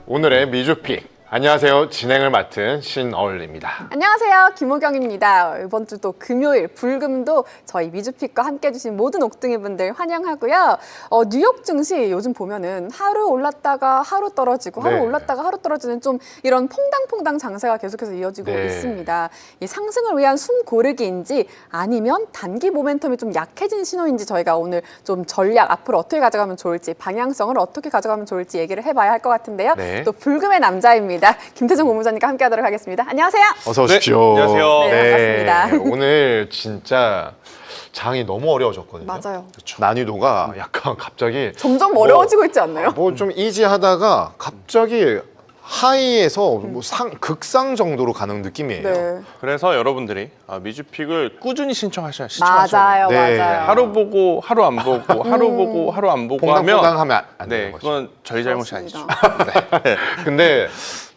오늘의 미주픽. 안녕하세요. 진행을 맡은 신어울입니다. 안녕하세요. 김호경입니다. 이번 주 또 금요일 불금도 저희 미주픽과 함께 해주신 모든 옥둥이 분들 환영하고요. 뉴욕 증시 요즘 보면은 하루 올랐다가 하루 떨어지고 하루 올랐다가 하루 떨어지는 좀 이런 퐁당퐁당 장세가 계속해서 이어지고 있습니다. 이 상승을 위한 숨 고르기인지 아니면 단기 모멘텀이 좀 약해진 신호인지 저희가 오늘 좀 전략 앞으로 어떻게 가져가면 좋을지 방향성을 어떻게 가져가면 좋을지 얘기를 해봐야 할 것 같은데요. 또 불금의 남자입니다. 김태정 본부장님과 함께하도록 하겠습니다. 안녕하세요. 어서 오십시오. 네, 안녕하세요. 네, 반갑습니다. 오늘 진짜 장이 너무 어려워졌거든요. 맞아요. 그렇죠. 난이도가 약간 갑자기 점점 어려워지고 있지 않나요? 뭐 좀 이지하다가 갑자기 하이에서 뭐 극상 정도로 가는 느낌이에요. 네. 그래서 여러분들이 미주픽을 꾸준히 신청하셔야 맞아요, 네. 맞아요. 하루 보고 하루 안 보고 하루 보고 하루 안 보고 퐁당퐁당 하면 하면 안 되는 네, 거죠. 그건 저희 잘못이 그렇습니다. 아니죠. 근데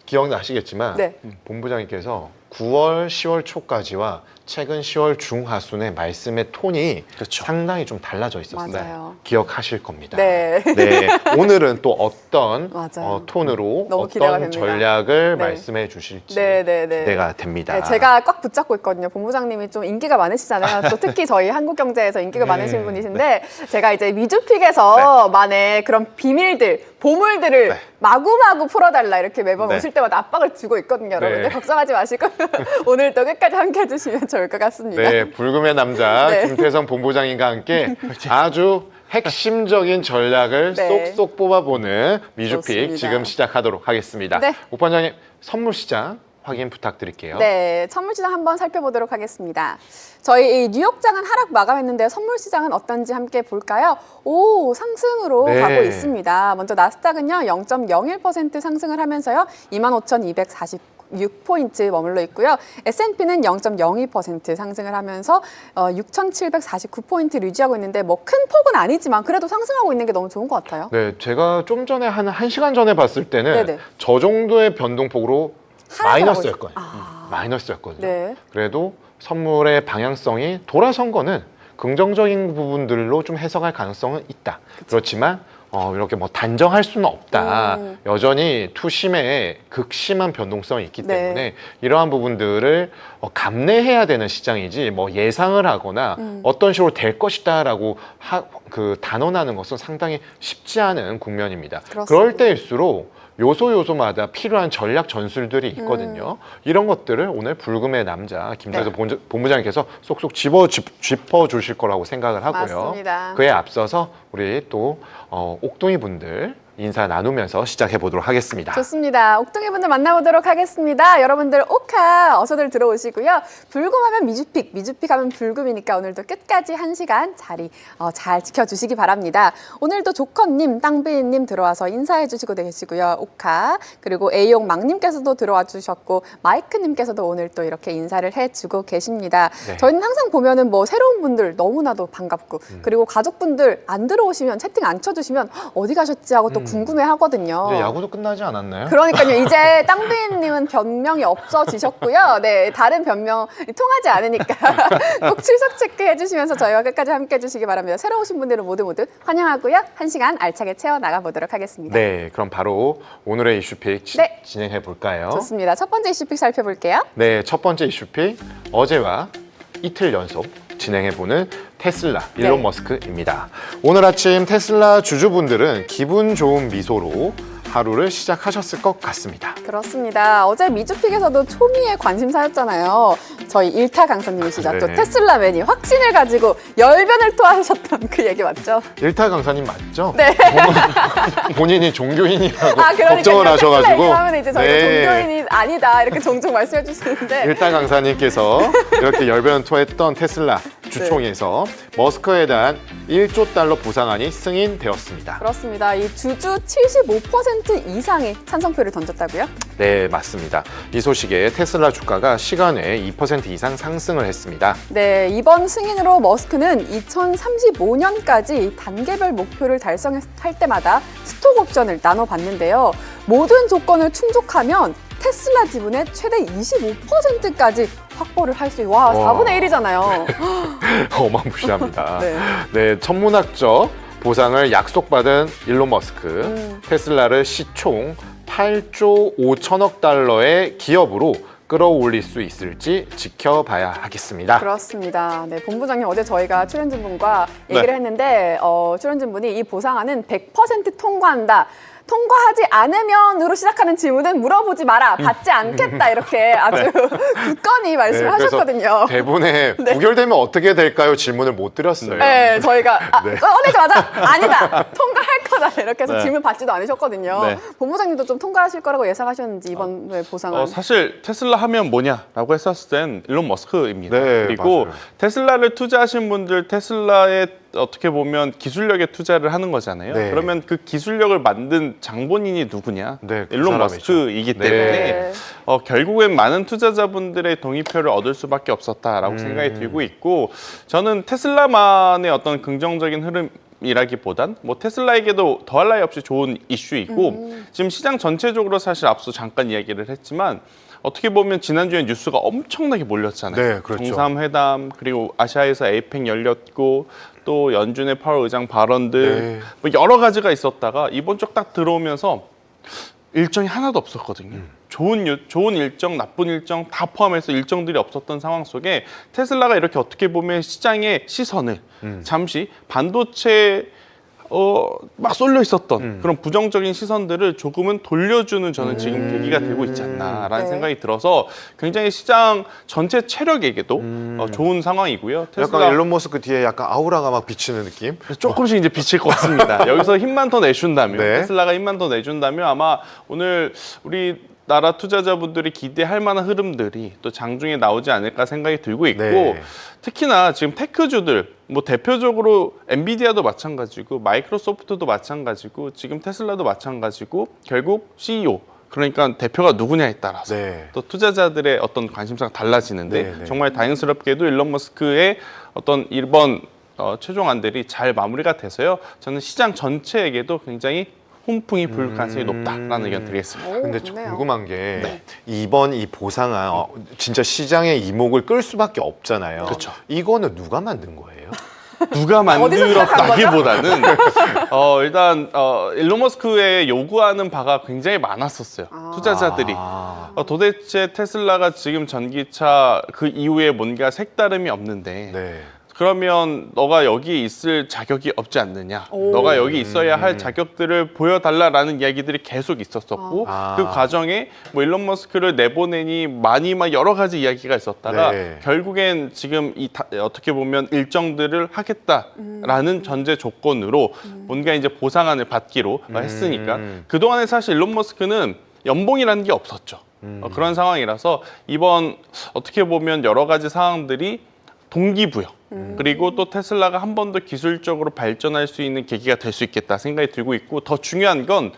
기억나시겠지만 네. 본부장님께서 9월, 10월 초까지와 최근 10월 중하순의 말씀의 톤이 그렇죠. 상당히 좀 달라져 있었어요. 맞아요. 기억하실 겁니다. 네. 네, 오늘은 또 어떤 맞아요. 톤으로 너무 기대가 어떤 됩니다. 전략을 네. 말씀해 주실지 네. 기대가 됩니다. 네, 제가 꽉 붙잡고 있거든요. 본부장님이 좀 인기가 많으시잖아요. 또 특히 저희 한국경제에서 인기가 많으신 분이신데 제가 이제 미주픽에서 만의 그런 비밀들, 보물들을 마구마구 풀어달라 이렇게 매번 오실 때마다 압박을 주고 있거든요. 여러분들 걱정하지 마시고 오늘도 끝까지 함께 해주시면 좋을 것 같습니다. 네, 불금의 남자 네. 김태성 본부장님과 함께 아주 핵심적인 전략을 네. 쏙쏙 뽑아보는 미주픽 좋습니다. 지금 시작하도록 하겠습니다. 네. 옥반장님 선물 시장 확인 부탁드릴게요. 네, 선물시장 한번 살펴보도록 하겠습니다. 저희 이 뉴욕장은 하락 마감했는데요. 선물시장은 어떤지 함께 볼까요? 오, 상승으로 네. 가고 있습니다. 먼저 나스닥은요, 0.01% 상승을 하면서요, 25,246포인트 머물러 있고요. S&P는 0.02% 상승을 하면서 6,749포인트를 유지하고 있는데 뭐 큰 폭은 아니지만 그래도 상승하고 있는 게 너무 좋은 것 같아요. 네, 제가 좀 전에 한 1시간 전에 봤을 때는 네네. 저 정도의 변동폭으로 하락을 마이너스였거든요. 하고 마이너스였거든요. 네. 그래도 선물의 방향성이 돌아선 거는 긍정적인 부분들로 좀 해석할 가능성은 있다. 그렇지만 이렇게 뭐 단정할 수는 없다. 여전히 투심의 극심한 변동성이 있기 네. 때문에 이러한 부분들을 감내해야 되는 시장이지 뭐 예상을 하거나 어떤 식으로 될 것이다라고 단언하는 것은 상당히 쉽지 않은 국면입니다. 그렇습니다. 그럴 때일수록 요소마다 필요한 전략 전술들이 있거든요. 이런 것들을 오늘 불금의 남자 김태성 본부장님께서 쏙쏙 짚어주실 거라고 생각을 하고요. 맞습니다. 그에 앞서서 우리 또 옥둥이 분들 인사 나누면서 시작해 보도록 하겠습니다. 좋습니다. 옥둥이 분들 만나보도록 하겠습니다. 여러분들 오카 어서들 들어오시고요. 불금하면 미주픽, 미주픽하면 불금이니까 오늘도 끝까지 1시간 자리 잘 지켜주시기 바랍니다. 오늘도 조커님, 땅비님 들어와서 인사해 주시고 계시고요. 오카 그리고 A용망님께서도 들어와 주셨고 마이크님께서도 오늘 또 이렇게 인사를 해주고 계십니다. 네. 저희는 항상 보면은 뭐 새로운 분들 너무나도 반갑고 그리고 가족분들 안 들어오시면 채팅 안 쳐주시면 어디 가셨지 하고 또 궁금해 하거든요. 이제 야구도 끝나지 않았나요? 그러니까요. 이제 땅비님은 변명이 없어지셨고요. 네, 다른 변명 통하지 않으니까 꼭 출석 체크해 주시면서 저희와 끝까지 함께 해주시기 바랍니다. 새로 오신 분들은 모두 환영하고요. 1시간 알차게 채워나가 보도록 하겠습니다. 네, 그럼 바로 오늘의 이슈픽 네. 진행해 볼까요? 좋습니다. 첫 번째 이슈픽 살펴볼게요. 네, 첫 번째 이슈픽 어제와 이틀 연속 진행해보는 테슬라 일론 머스크입니다. 오늘 아침 테슬라 주주분들은 기분 좋은 미소로 하루를 시작하셨을 것 같습니다. 그렇습니다. 어제 미주픽에서도 초미의 관심사였잖아요. 저희 일타 강사님이시죠. 네. 또 테슬라맨이 확신을 가지고 열변을 토하셨던 그 얘기 맞죠? 일타 강사님 맞죠? 네. 본인이 종교인이라고 그러니까요. 걱정을 하셔가지고 하면 이제 저희가 종교인이 아니다 이렇게 종종 말씀해 주시는데 일타 강사님께서 이렇게 열변을 토했던 테슬라 주총에서 머스크에 대한 1조 달러 보상안이 승인되었습니다. 그렇습니다. 이 주주 75% 이상이 찬성표를 던졌다고요? 네, 맞습니다. 이 소식에 테슬라 주가가 시간에 2% 이상 상승을 했습니다. 네, 이번 승인으로 머스크는 2035년까지 단계별 목표를 달성할 때마다 스톡 옵션을 나눠받는데요. 모든 조건을 충족하면 테슬라 지분의 최대 25%까지 확보를 할 수 있어요. 와, 4분의 1이잖아요. 어마무시합니다. 네. 네, 천문학적 보상을 약속받은 일론 머스크. 테슬라를 시총 8조 5천억 달러의 기업으로 끌어올릴 수 있을지 지켜봐야 하겠습니다. 그렇습니다. 네, 본부장님 어제 저희가 출연진분과 얘기를 했는데 출연진분이 이 보상안은 100% 통과한다. 통과하지 않으면으로 시작하는 질문은 물어보지 마라. 받지 않겠다. 이렇게 아주 굳건히 말씀을 그래서 하셨거든요. 대본에 부결되면 어떻게 될까요? 질문을 못 드렸어요. 네, 저희가 네. 꺼내자마자 아니다. 통과할 거다. 이렇게 해서 네. 질문 받지도 않으셨거든요. 네. 본부장님도 좀 통과하실 거라고 예상하셨는지 이번 보상안. 사실 테슬라 하면 뭐냐라고 했었을 땐 일론 머스크입니다. 네, 그리고 맞아요. 테슬라를 투자하신 분들 테슬라에 어떻게 보면 기술력에 투자를 하는 거잖아요. 네. 그러면 그 기술력을 만든 장본인이 누구냐? 네, 그 일론 사람이죠. 머스크이기 네. 때문에 결국엔 많은 투자자분들의 동의표를 얻을 수밖에 없었다라고 생각이 들고 있고 저는 테슬라만의 어떤 긍정적인 흐름이라기보단 뭐 테슬라에게도 더할 나위 없이 좋은 이슈이고 지금 시장 전체적으로 사실 앞서 잠깐 이야기를 했지만 어떻게 보면 지난주에 뉴스가 엄청나게 몰렸잖아요. 네, 그렇죠. 정상회담 그리고 아시아에서 에이펙 열렸고 또 연준의 파월 의장 발언들 네. 뭐 여러 가지가 있었다가 이번 주 딱 들어오면서 일정이 하나도 없었거든요. 좋은 일정, 나쁜 일정 다 포함해서 일정들이 없었던 상황 속에 테슬라가 이렇게 어떻게 보면 시장의 시선을 잠시 반도체 막 쏠려 있었던 그런 부정적인 시선들을 조금은 돌려주는 저는 지금 계기가 되고 있지 않나라는 네. 생각이 들어서 굉장히 시장 전체 체력에게도 좋은 상황이고요. 약간 일론 머스크 뒤에 약간 아우라가 막 비치는 느낌? 조금씩 이제 비칠 것 같습니다. 여기서 힘만 더 내준다면 네. 테슬라가 힘만 더 내준다면 아마 오늘 우리 나라 투자자분들이 기대할 만한 흐름들이 또 장중에 나오지 않을까 생각이 들고 있고 네. 특히나 지금 테크주들 뭐 대표적으로 엔비디아도 마찬가지고 마이크로소프트도 마찬가지고 지금 테슬라도 마찬가지고 결국 CEO 그러니까 대표가 누구냐에 따라서 네. 또 투자자들의 어떤 관심사가 달라지는데 네, 네. 정말 다행스럽게도 일론 머스크의 어떤 이번 최종안들이 잘 마무리가 돼서요. 저는 시장 전체에게도 굉장히 훈풍이 불 가능성이 높다라는 의견 드리겠습니다. 오, 근데 좋네요. 궁금한 게 이번 이 보상안 진짜 시장의 이목을 끌 수밖에 없잖아요. 그렇죠. 이거는 누가 만든 거예요? 누가 어디서 시작한 만들었다기보다는 일단 일론 머스크의 요구하는 바가 굉장히 많았었어요. 투자자들이 도대체 테슬라가 지금 전기차 그 이후에 뭔가 색다름이 없는데 네. 그러면 너가 여기 있을 자격이 없지 않느냐. 오. 너가 여기 있어야 할 자격들을 보여달라라는 이야기들이 계속 있었었고 아. 그 과정에 뭐 일론 머스크를 내보내니 많이 막 여러 가지 이야기가 있었다가 네. 결국엔 지금 어떻게 보면 일정들을 하겠다라는 전제 조건으로 뭔가 이제 보상안을 받기로 했으니까 그동안에 사실 일론 머스크는 연봉이라는 게 없었죠. 그런 상황이라서 이번 어떻게 보면 여러 가지 상황들이 동기부여 그리고 또 테슬라가 한 번 더 기술적으로 발전할 수 있는 계기가 될 수 있겠다 생각이 들고 있고 더 중요한 건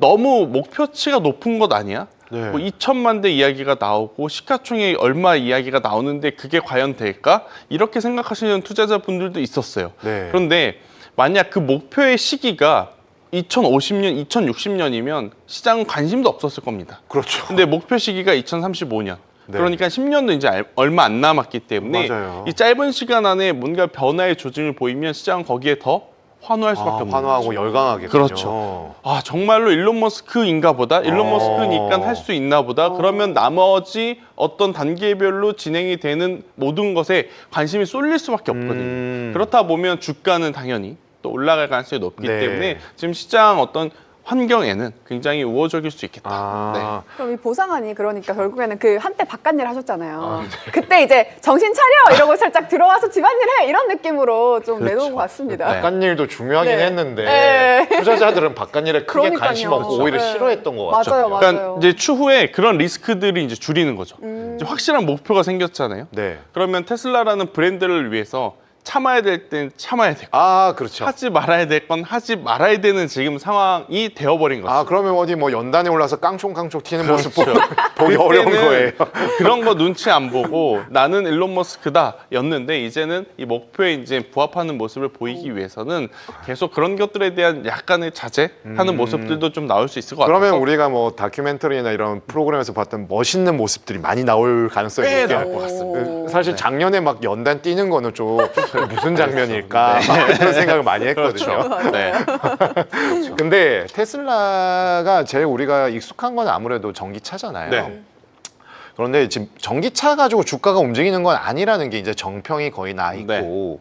너무 목표치가 높은 것 아니야? 네. 뭐 2천만 대 이야기가 나오고 시가총액 얼마 이야기가 나오는데 그게 과연 될까? 이렇게 생각하시는 투자자분들도 있었어요. 네. 그런데 만약 그 목표의 시기가 2050년, 2060년이면 시장은 관심도 없었을 겁니다. 그렇죠. 근데 목표 시기가 2035년. 네. 그러니까 10년도 이제 얼마 안 남았기 때문에 맞아요. 이 짧은 시간 안에 뭔가 변화의 조짐을 보이면 시장은 거기에 더 환호할 수밖에 없는 환호하고 거죠. 열광하게. 그렇죠. 정말로 일론 머스크인가 보다. 일론 머스크니까 할 수 있나 보다. 그러면 나머지 어떤 단계별로 진행이 되는 모든 것에 관심이 쏠릴 수밖에 없거든요. 그렇다 보면 주가는 당연히 또 올라갈 가능성이 높기 네. 때문에 지금 시장 어떤 환경에는 굉장히 우호적일 수 있겠다. 아, 그럼 이 보상안이 그러니까 결국에는 그 한때 바깥일 하셨잖아요. 그때 이제 정신 차려 이러고 살짝 들어와서 집안일 해 이런 느낌으로 좀 내놓은 것 같습니다. 네. 바깥일도 중요하긴 네. 했는데 네. 투자자들은 바깥일에 크게 그러니까요. 관심 없고 오히려 네. 싫어했던 것 같죠. 맞아요, 맞아요. 그러니까 이제 추후에 그런 리스크들이 이제 줄이는 거죠. 이제 확실한 목표가 생겼잖아요. 네. 그러면 테슬라라는 브랜드를 위해서 참아야 될 땐 참아야 되고 그렇죠. 하지 말아야 될 건 하지 말아야 되는 지금 상황이 되어버린 거죠. 그러면 어디 뭐 연단에 올라서 깡총깡총 튀는 모습 그렇죠. 보기 어려운 그때는 거예요. 그런 거 눈치 안 보고 나는 일론 머스크다였는데 이제는 이 목표에 이제 부합하는 모습을 보이기 위해서는 계속 그런 것들에 대한 약간의 자제하는 모습들도 좀 나올 수 있을 것 같아서 그러면 우리가 뭐 다큐멘터리나 이런 프로그램에서 봤던 멋있는 모습들이 많이 나올 가능성이 꽤 높게 나올 할 것 것 같습니다. 같습니다. 사실 작년에 막 연단 뛰는 거는 좀 무슨 장면일까 그런 생각을 많이 했거든요. 그렇죠. 네. 근데 테슬라가 제일 우리가 익숙한 건 아무래도 전기차잖아요. 네. 그런데 지금 전기차 가지고 주가가 움직이는 건 아니라는 게 이제 정평이 거의 나 있고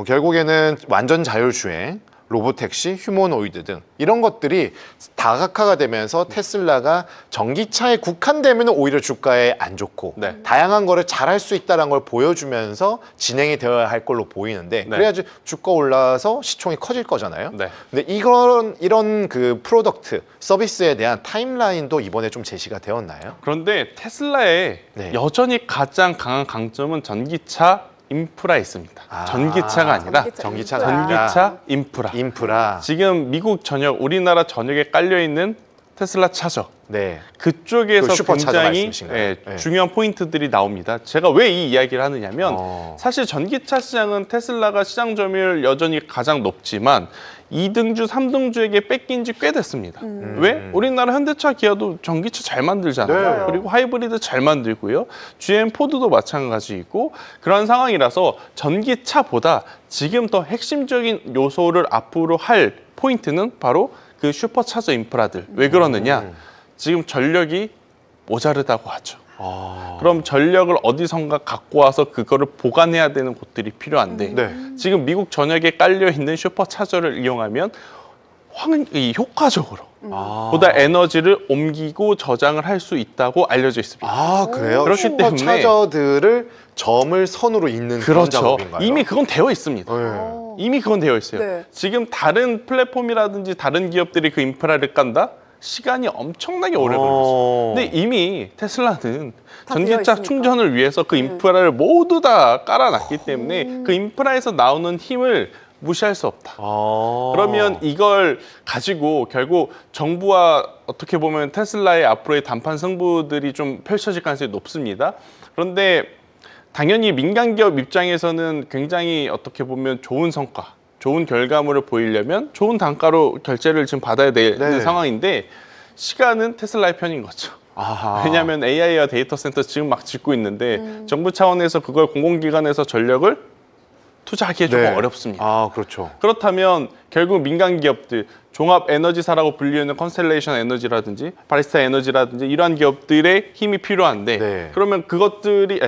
결국에는 완전 자율주행, 로보택시, 휴머노이드 등 이런 것들이 다각화가 되면서 테슬라가 전기차에 국한되면 오히려 주가에 안 좋고 네. 다양한 거를 잘할 수 있다는 걸 보여주면서 진행이 되어야 할 걸로 보이는데 네. 그래야지 주가 올라서 시총이 커질 거잖아요. 네. 근데 이런 그 프로덕트 서비스에 대한 타임라인도 이번에 좀 제시가 되었나요? 그런데 테슬라의 네. 여전히 가장 강한 강점은 전기차 인프라에 있습니다. 전기차가 아니라 전기차가 전기차 인프라. 인프라. 지금 미국 전역, 우리나라 전역에 깔려 있는 테슬라 차저. 네. 그쪽에서 그 슈퍼차저 굉장히 말씀이신가요? 네. 중요한 포인트들이 나옵니다. 제가 왜 이 이야기를 하느냐면 어. 사실 전기차 시장은 테슬라가 시장 점유율 여전히 가장 높지만 2등주, 3등주에게 뺏긴 지 꽤 됐습니다. 왜? 우리나라 현대차, 기아도 전기차 잘 만들잖아요. 네. 그리고 하이브리드 잘 만들고요. GM, 포드도 마찬가지이고 그런 상황이라서 전기차보다 지금 더 핵심적인 요소를 앞으로 할 포인트는 바로 그 슈퍼차저 인프라들. 왜 그러느냐? 지금 전력이 모자르다고 하죠. 그럼 전력을 어디선가 갖고 와서 그거를 보관해야 되는 곳들이 필요한데 네. 지금 미국 전역에 깔려 있는 슈퍼차저를 이용하면 효과적으로 보다 에너지를 옮기고 저장을 할 수 있다고 알려져 있습니다. 아, 그래요? 그렇기 때문에 슈퍼차저들을 점을 선으로 잇는 그런 그렇죠. 작업인가요? 이미 그건 되어 있습니다. 네. 이미 그건 되어 있어요. 네. 지금 다른 플랫폼이라든지 다른 기업들이 그 인프라를 깐다? 시간이 엄청나게 오래 걸렸어요. 근데 이미 테슬라는 다 되어 전기차 있으니까. 충전을 위해서 그 인프라를 모두 다 깔아놨기 때문에 그 인프라에서 나오는 힘을 무시할 수 없다. 그러면 이걸 가지고 결국 정부와 어떻게 보면 테슬라의 앞으로의 단판 승부들이 좀 펼쳐질 가능성이 높습니다. 그런데 당연히 민간 기업 입장에서는 굉장히 어떻게 보면 좋은 성과, 좋은 결과물을 보이려면 좋은 단가로 결제를 지금 받아야 되는 네. 상황인데 시간은 테슬라의 편인 거죠. 아하. 왜냐하면 AI와 데이터 센터 지금 막 짓고 있는데 정부 차원에서 그걸 공공기관에서 전력을 투자하기 조금 네. 어렵습니다. 아, 그렇죠. 그렇다면 결국 민간 기업들 종합 에너지사라고 불리는 컨스텔레이션 에너지라든지 바리스타 에너지라든지 이러한 기업들의 힘이 필요한데 네. 그러면 그것들이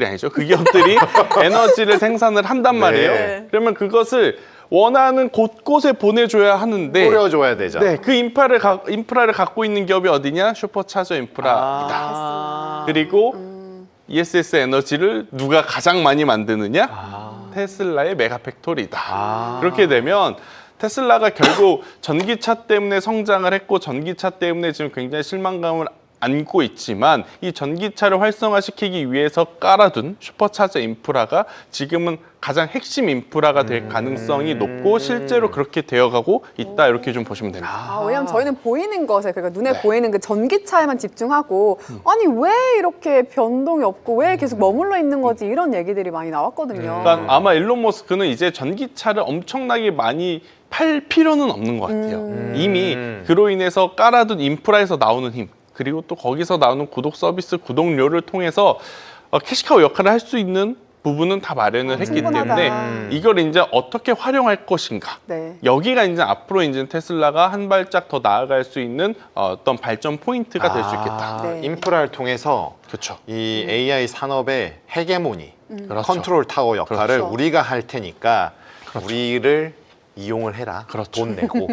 아니죠. 그 기업들이 에너지를 생산을 한단 말이에요. 네. 그러면 그것을 원하는 곳곳에 보내줘야 하는데 뿌려줘야 되죠. 네, 그 인프라를 갖고 있는 기업이 어디냐? 슈퍼차저 인프라이다. 아. 그리고 ESS 에너지를 누가 가장 많이 만드느냐? 테슬라의 메가팩토리다. 그렇게 되면 테슬라가 결국 전기차 때문에 성장을 했고 전기차 때문에 지금 굉장히 실망감을 안고 있지만 이 전기차를 활성화시키기 위해서 깔아둔 슈퍼차저 인프라가 지금은 가장 핵심 인프라가 될 가능성이 높고 실제로 그렇게 되어가고 있다 이렇게 좀 보시면 됩니다. 왜냐면 저희는 보이는 것에 그러니까 눈에 네. 보이는 그 전기차에만 집중하고 아니 왜 이렇게 변동이 없고 왜 계속 머물러 있는 거지 이런 얘기들이 많이 나왔거든요. 그러니까 아마 일론 머스크는 이제 전기차를 엄청나게 많이 팔 필요는 없는 것 같아요. 이미 그로 인해서 깔아둔 인프라에서 나오는 힘 그리고 또 거기서 나오는 구독 서비스, 구독료를 통해서 캐시카우 역할을 할 수 있는 부분은 다 마련을 했기 충분하다. 때문에 이걸 이제 어떻게 활용할 것인가. 네. 여기가 이제 앞으로 이제 테슬라가 한 발짝 더 나아갈 수 있는 어떤 발전 포인트가 될 수 있겠다. 네. 인프라를 통해서 그렇죠. 이 AI 산업의 헤게모니, 그렇죠. 컨트롤 타워 역할을 그렇죠. 우리가 할 테니까 우리를 이용을 해라. 그렇죠. 돈 내고.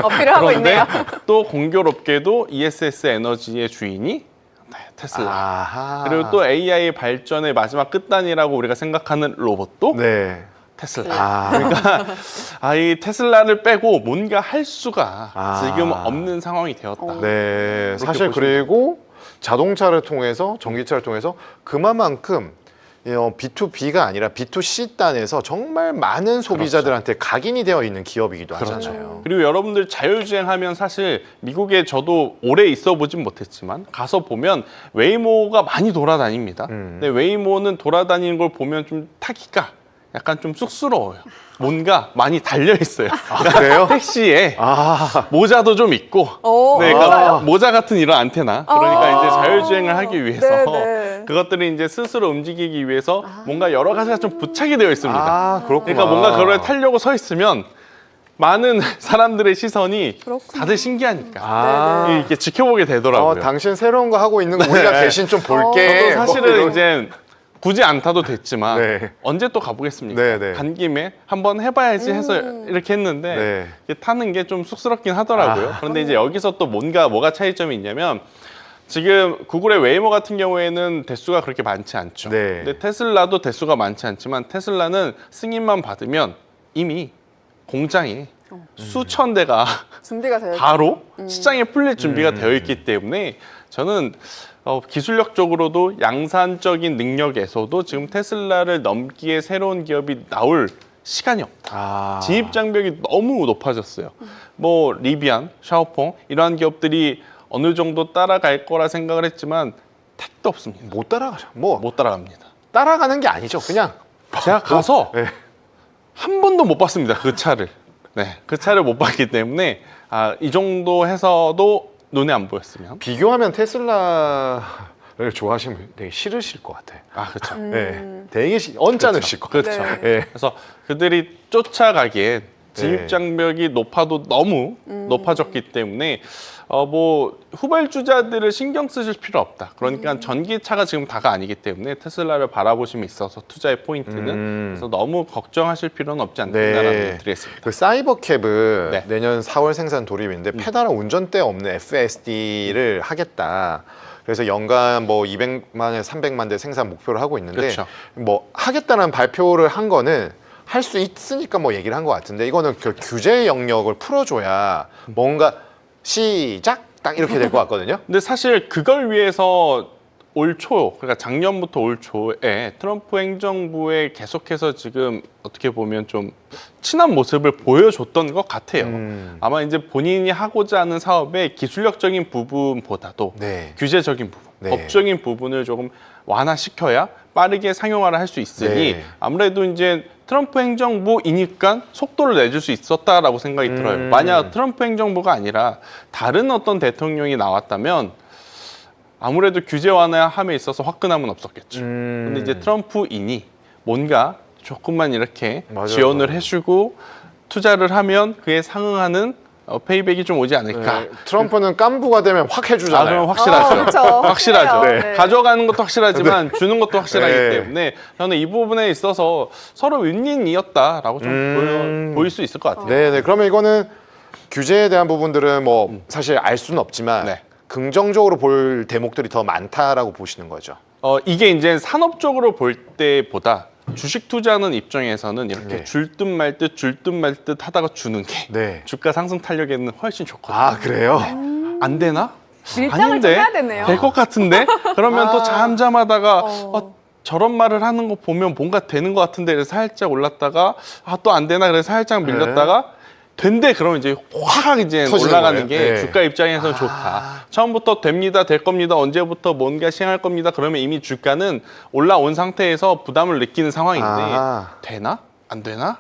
어필을 하고 그런데 있네요. 또 공교롭게도 ESS 에너지의 주인이 테슬라. 아하. 그리고 또 AI 발전의 마지막 끝단이라고 우리가 생각하는 로봇도 네. 테슬라. 아, 이 테슬라를 빼고 뭔가 할 수가 아. 지금 없는 상황이 되었다. 네. 사실 보시면 그리고 자동차를 통해서 전기차를 통해서 그만큼 B2B가 아니라 B2C 단에서 정말 많은 소비자들한테 각인이 되어 있는 기업이기도 그렇죠. 하잖아요. 그리고 여러분들 자율주행하면 사실 미국에 저도 오래 있어 보진 못했지만 가서 보면 웨이모가 많이 돌아다닙니다. 근데 웨이모는 돌아다니는 걸 보면 좀 타기가 약간 좀 쑥스러워요. 뭔가 많이 달려 있어요. 그래요? 택시에 아, 모자도 좀 있고 오, 네, 맞아요. 그러니까 모자 같은 이런 안테나. 그러니까 이제 자율주행을 하기 위해서 네, 네. 네. 그것들이 이제 스스로 움직이기 위해서 뭔가 여러 가지가 좀 부착이 되어 있습니다. 아, 그렇구나. 그러니까 뭔가 그걸 타려고 서 있으면 많은 사람들의 시선이 그렇구나. 다들 신기하니까 아. 이렇게 지켜보게 되더라고요. 당신 새로운 거 하고 있는 거 우리가 네. 대신 좀 볼게. 저도 사실은 이제 굳이 안 타도 됐지만 네. 언제 또 가보겠습니까? 네, 네. 간 김에 한번 해봐야지 해서 이렇게 했는데 네. 이게 타는 게 좀 쑥스럽긴 하더라고요. 그런데 이제 여기서 또 뭐가 차이점이 있냐면 지금 구글의 웨이모 같은 경우에는 대수가 그렇게 많지 않죠. 네. 근데 테슬라도 대수가 많지 않지만 테슬라는 승인만 받으면 이미 공장에 수천 대가 준비가 되어 바로 시장에 풀릴 준비가 되어 있기 때문에 저는 기술력적으로도 양산적인 능력에서도 지금 테슬라를 넘기에 새로운 기업이 나올 시간이 없다. 진입 장벽이 너무 높아졌어요. 뭐 리비안, 샤오퐁 이러한 기업들이 어느 정도 따라갈 거라 생각을 했지만 택도 없습니다. 못 따라가죠. 뭐 못 따라갑니다. 따라가는 게 아니죠. 그냥 제가 가서 네. 한 번도 못 봤습니다. 그 차를. 네, 그 차를 못 봤기 때문에 이 정도 해서도 눈에 안 보였으면. 비교하면 테슬라를 좋아하시면 되게 싫으실 것 같아. 그렇죠. 네, 되게 언짢으실 것 같아요. 그렇죠. 네. 네. 그래서 그들이 쫓아가기에 네. 진입 장벽이 높아도 너무 높아졌기 때문에 뭐 후발주자들을 신경 쓰실 필요 없다. 그러니까 전기차가 지금 다가 아니기 때문에 테슬라를 바라보심에 있어서 투자의 포인트는 그래서 너무 걱정하실 필요는 없지 않다라는 네. 걸 드리겠습니다. 그 사이버캡은 네. 내년 4월 생산 돌입인데 페달한 운전대 없는 FSD를 하겠다. 그래서 연간 뭐 200만에 300만 대 생산 목표를 하고 있는데 그렇죠. 뭐 하겠다는 발표를 한 거는 할 수 있으니까 뭐 얘기를 한 것 같은데 이거는 그 규제 영역을 풀어줘야 뭔가 시작 딱 이렇게 될 것 같거든요. 근데 사실 그걸 위해서 올 초, 그러니까 작년부터 올 초에 트럼프 행정부에 계속해서 지금 어떻게 보면 좀 친한 모습을 보여줬던 것 같아요. 아마 이제 본인이 하고자 하는 사업의 기술력적인 부분보다도 네. 규제적인 부분, 네. 법적인 부분을 조금 완화시켜야 빠르게 상용화를 할 수 있으니 네. 아무래도 이제 트럼프 행정부이니까 속도를 내줄 수 있었다라고 생각이 들어요. 만약 트럼프 행정부가 아니라 다른 어떤 대통령이 나왔다면 아무래도 규제 완화함에 있어서 화끈함은 없었겠죠. 근데 이제 트럼프이니 뭔가 조금만 이렇게 맞아요. 지원을 해주고 투자를 하면 그에 상응하는 페이백이 좀 오지 않을까. 네. 트럼프는 깐부가 되면 확 해주잖아요. 그럼 확실하죠. 그렇죠. 확실하죠. 확실해요. 네. 네. 가져가는 것도 확실하지만 주는 것도 확실하기 네. 때문에 저는 이 부분에 있어서 서로 윈윈이었다라고 좀 보일 수 있을 것 같아요. 네네. 그러면 이거는 규제에 대한 부분들은 뭐 사실 알 수는 없지만 네. 긍정적으로 볼 대목들이 더 많다라고 보시는 거죠. 이게 이제 산업적으로 볼 때보다 주식 투자하는 입장에서는 이렇게 네. 줄 듯 말 듯 하다가 주는 게 네. 주가 상승 탄력에는 훨씬 좋거든요. 아 그래요? 안 되나? 밀당을 좀 해야 되네요. 될 것 같은데? 그러면 또 잠잠하다가 어. 저런 말을 하는 거 보면 뭔가 되는 것 같은데 그래서 살짝 올랐다가 또 안 되나 그래서 살짝 밀렸다가 된대 그러면 이제 확 이제 터지는 올라가는 거예요? 게 네. 주가 입장에서는 좋다. 처음부터 됩니다, 될 겁니다, 언제부터 뭔가 시행할 겁니다. 그러면 이미 주가는 올라온 상태에서 부담을 느끼는 상황인데 되나? 안 되나?